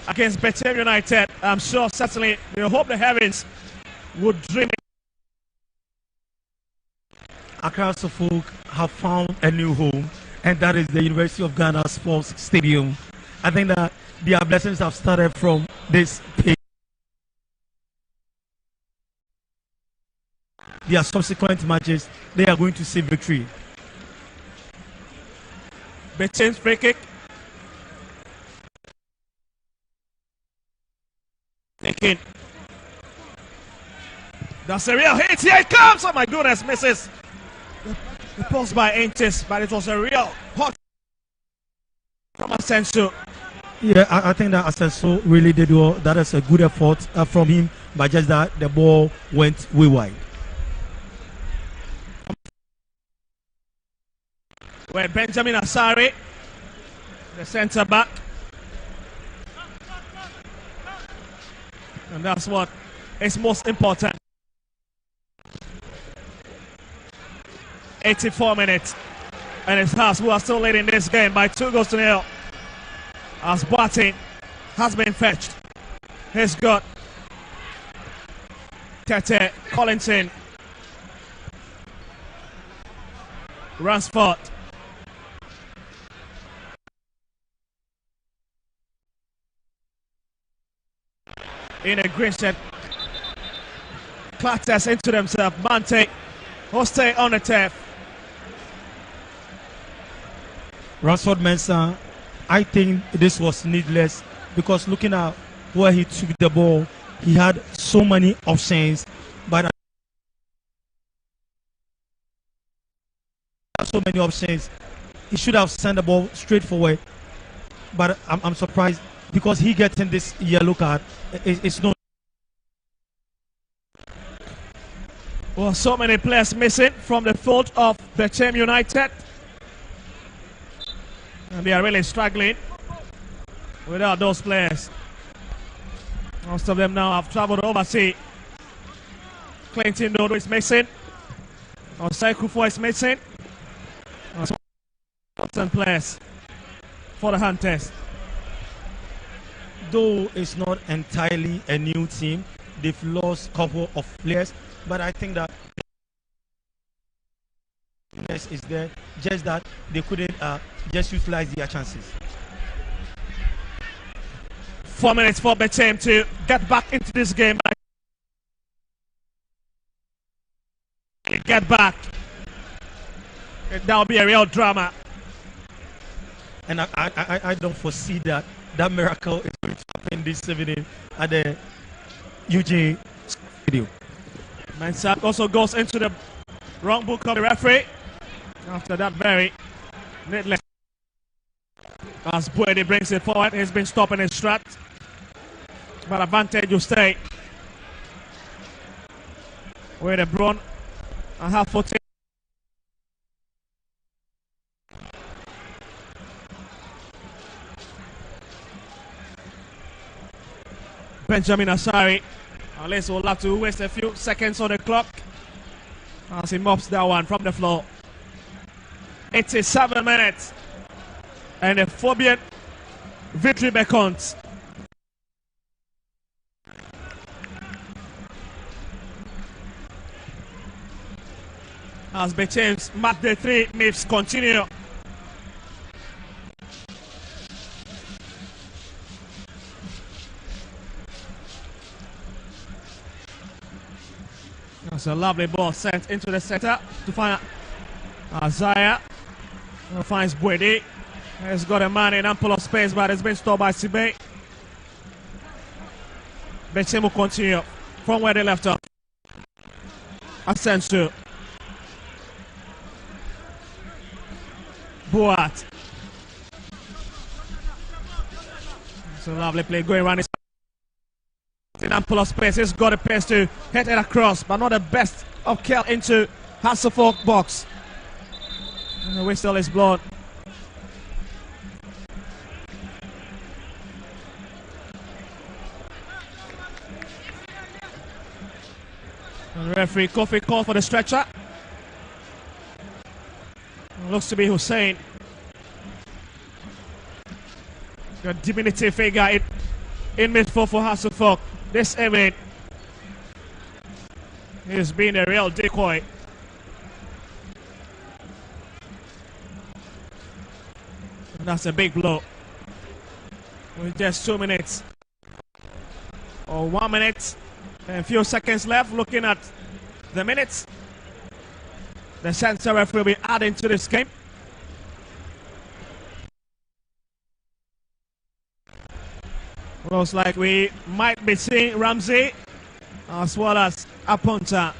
against Bechem United, I'm sure certainly we hope the heavens would dream. Accra Suffolk have found a new home, and that is the University of Ghana Sports Stadium. I think that their blessings have started from this page. Their subsequent matches, they are going to see victory. Bechem's free kick. Thinking. That's a real hit. Here it comes. Oh my goodness, misses. The post by inches, but it was a real hot from Asensio. Yeah, I think that Asensio really did well. That is a good effort from him, but just that the ball went way wide. Where Benjamin Asare, the centre back. And that's what is most important. 84 minutes. And it's Hearts who are still leading this game by 2-0. As Boateng has been fetched. He's got Tete, Collinson, Ransford. In a green shirt, clatters into themselves. Mante, Hoste on the turf. Ransford Mensah, I think this was needless because looking at where he took the ball, he had so many options, but so many options. He should have sent the ball straight forward, but I'm surprised because he getting this yellow card. It's not. Well, so many players missing from the fold of Bechem United. And they are really struggling without those players. Most of them now have traveled overseas. Clinton Dodo is missing. Osei Kufo is missing. Some players for the Hunters. Though it's not entirely a new team, they've lost a couple of players, but I think that is there, just that they couldn't just utilize their chances. 4 minutes for Bechem to get back into this game. Get back. That will be a real drama. And I don't foresee that miracle is going to happen this evening at the UJ Stadium. Mensah also goes into the wrong book of the referee. After that very needless. As Buedi brings it forward, he's been stopping his strut. But advantage will stay. With the Braun and half footing. Benjamin Asari. Unless we'll have to waste a few seconds on the clock. As he mops that one from the floor. 87 minutes. And the Phobian victory beckons. As Bechem's match day 3 moves continue. That's a lovely ball sent into the center to find Isaiah. Finds Buedi. He's got a man in ample of space, but it's been stopped by Sibe. Bechem will continue from where they left off. Asensio. Boat. It's a lovely play going around his in ample of space. He's got a pace to hit it across, but not the best of kill into Hasselhoff box. And the whistle is blown. And referee Kofi called for the stretcher. Looks to be Hussein. The diminutive figure in midfield for Hasselhoff this evening. He's been a real decoy. And that's a big blow. With just 2 minutes or 1 minute and a few seconds left, looking at the minutes the center referee will be adding to this game. Looks like we might be seeing Ramsey as well as Aponta.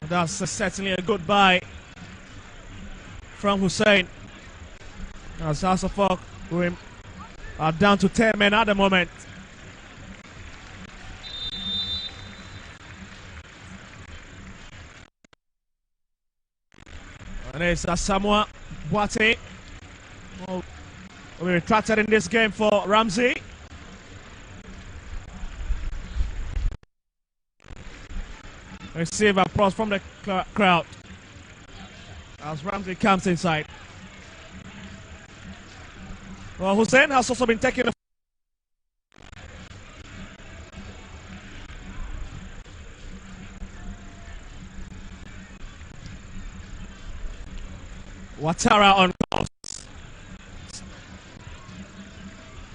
That's certainly a good buy from Hussein. As Hasselhoff are down to 10 men at the moment. And it's Samoa Boate. Will be retracted in this game for Ramsey. Receive applause from the crowd as Ramsey comes inside. Well, Hussein has also been taking the Ouattara on course.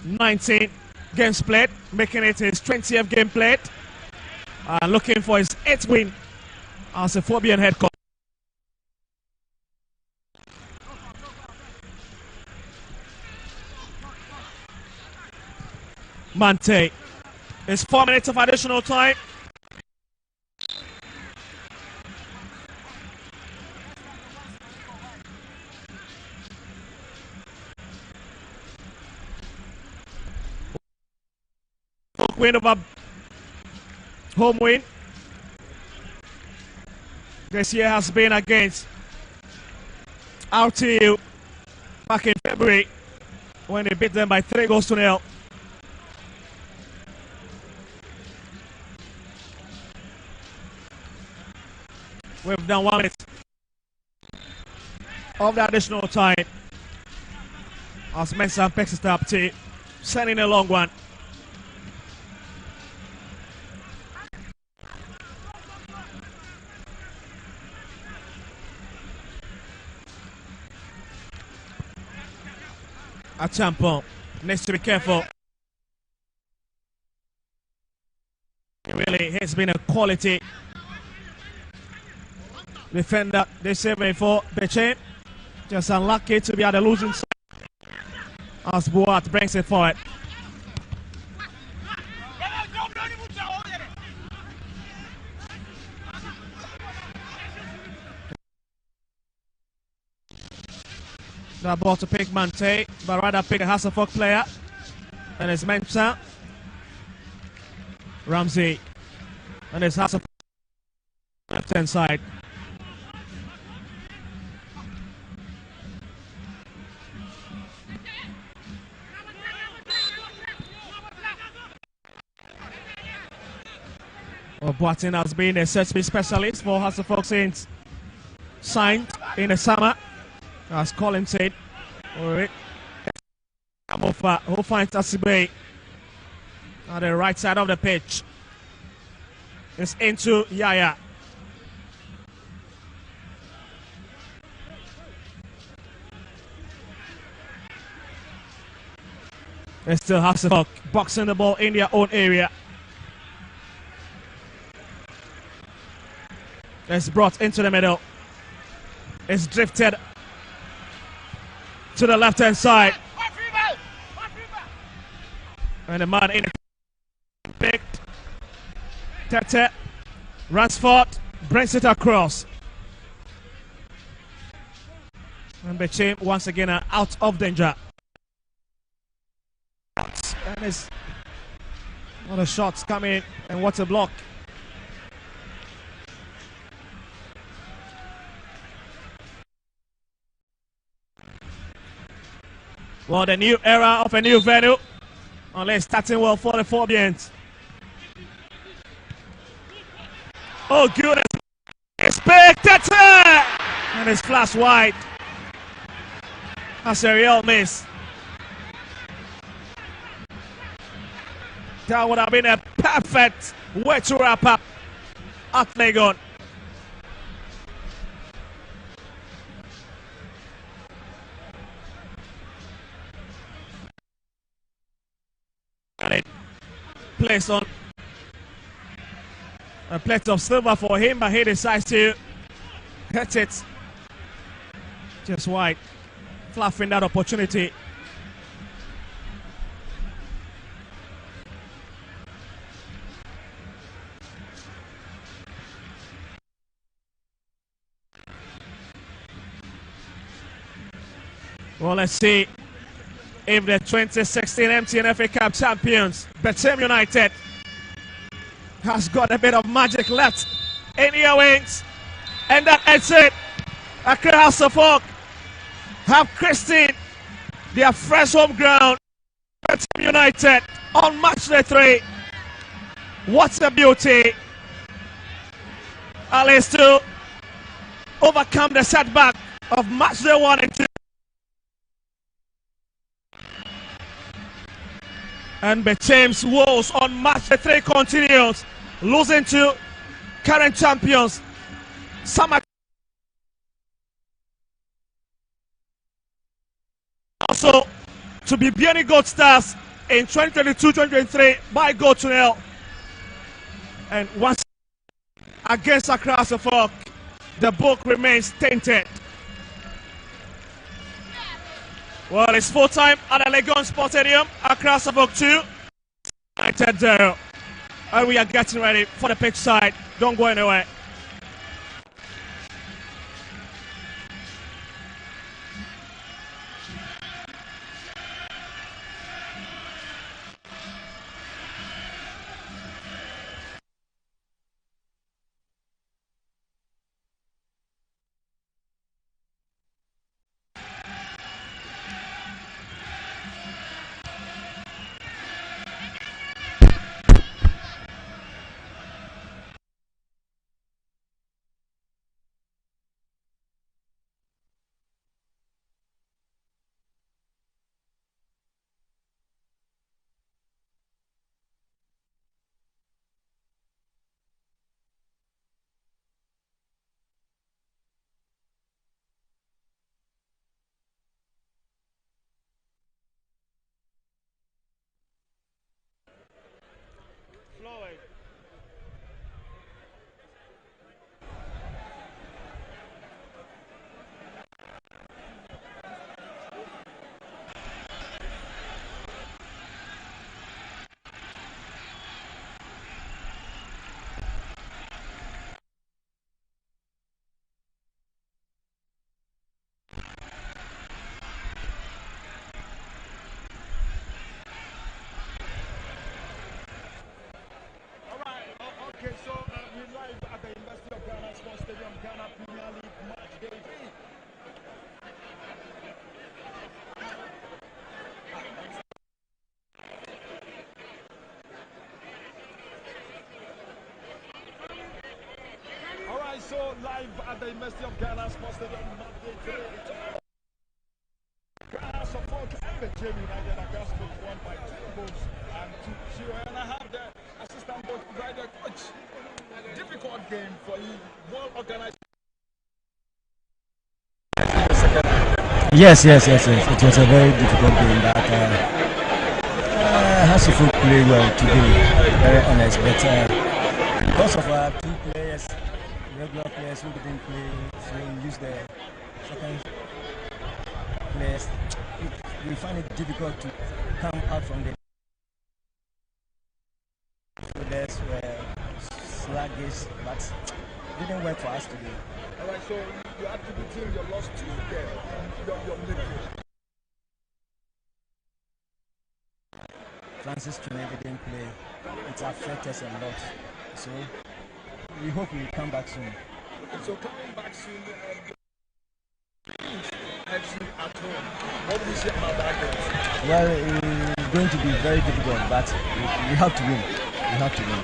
19 games played, making it his 20th game played. Looking for his 8th win as a Phobian head coach. Mante. It's 4 minutes of additional time. Win over home win this year has been against RTU back in February when they beat them by 3-0. We've done 1 minute of the additional time as Mensah picks it up to sending a long one. Achampong needs to be careful. Really, he's been a quality defender this evening for Bechem. Just unlucky to be at the losing side as Boat brings it forward. That ball to pick Mante, but rather pick a Hasselhoff player. And it's Mensah. Ramsey. And it's Hasselhoff left hand side. Well, Boateng has been a set piece specialist for Hasselhoff since signed in the summer. As Colin said, who finds Asibe on the right side of the pitch. It's into Yaya. It's still Hasselhoff boxing the ball in their own area. It's brought into the middle. It's drifted to the left-hand side. And the man in the picked. Tete. Ransford brings it across. And Bechem once again are out of danger. And it's what a shots coming and what a block. Well, the new era of a new venue. Only starting well for the Phobians. Oh, goodness. Spectator! And it's flash wide. That's a real miss. That would have been a perfect way to wrap up at Legon. And it placed on a plate of silver for him, but he decides to hit it just wide, fluffing that opportunity. Well, let's see if the 2016 MTN FA Cup champions, Bechem United, has got a bit of magic left in their wings. And that is it. Across the folk have christened their fresh home ground, Bechem United, on match day 3. What a beauty. At least to overcome the setback of match day 1 and 2. And Bechem's woes on match day 3 continues, losing to current champions Summer. Also to be Bieni Gold Stars in 2022-2023 by goal to nil. And once against across the folk, the book remains tainted. Well, it's full time at the Legon Sports Stadium, across the folk 2, United 0. And we are getting ready for the pitch side. Don't go anywhere. Okay, so we're live at the University of Ghana Sports Stadium, Ghana Premier League match day 3. All right, so live at the University of Ghana Sports Stadium, match day 3. Ghana support and Bechem United against Coach won by 2 goals and 2-0. And I have the assistant coach right there, coach. Difficult game for you, well organized. Yes. It was a very difficult game that Hasselhoff played well today, very honest. But because of our 2 players, regular players who didn't play, so we used the second players. We find it difficult to come out from the players were sluggish, but it didn't work for us today. All right, so you have to be your lost 2 there, your midfield. Francis Tunde didn't play. It affected us a lot. So we hope we will come back soon. Okay, so coming back soon, FC at home. What do you say about that game? Well, it's going to be very difficult, but we have to win. We have to win.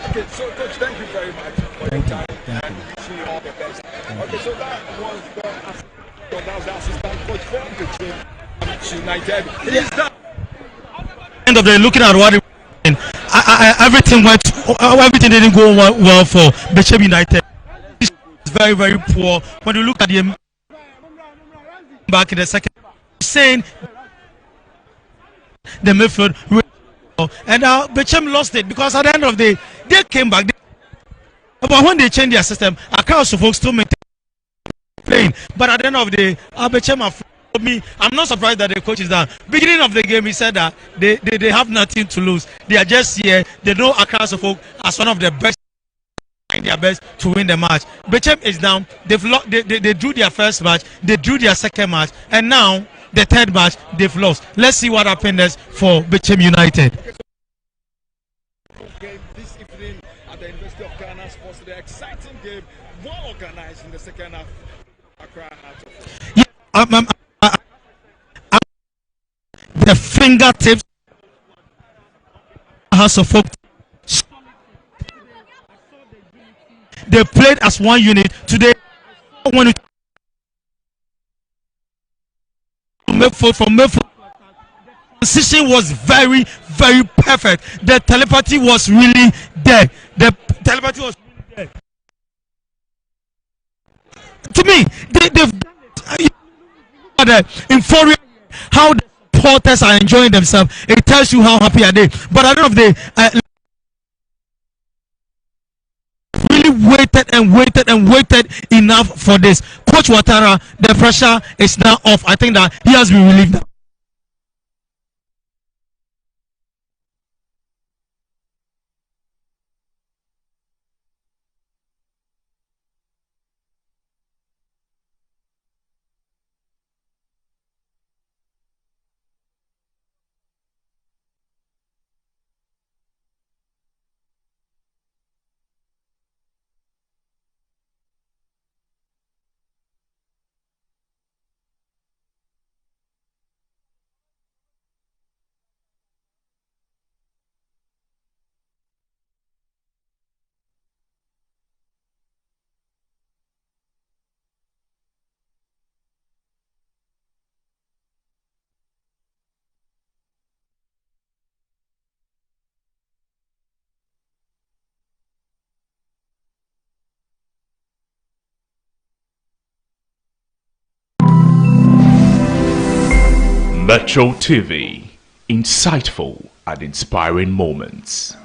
Okay, so coach, thank you very much for your time and wishing you all the best. Okay, so that was the assistant coach for Bechem United. He's done. End of the day, looking at what everything didn't go well for Bechem United. It's very, very poor. When you look at the back in the second, saying the midfield, and Bechem lost it because at the end of the day, they came back. But when they changed their system, Accra folks still maintain playing. But at the end of the day, Bechem have me. I'm not surprised that the coach is down. Beginning of the game, he said that they have nothing to lose. They are just here. They know Accra folk as one of the best, trying their best to win the match. Bechem is down. They drew their first match. They drew their second match, and now the third match they've lost. Let's see what happens for Bechem United. This evening at the University of Ghana Sports, the exciting game, well organized in the second half. Accra Yeah, the fingertips has of folk. They played as one unit today. When you from transition was very, very perfect. The telepathy was really there. The telepathy was really there. To me, they've in foreign how the supporters are enjoying themselves. It tells you how happy are they. But I don't know if they really waited enough for this. Coach Ouattara, the pressure is now off. I think that he has been relieved now. Metro TV, insightful and inspiring moments.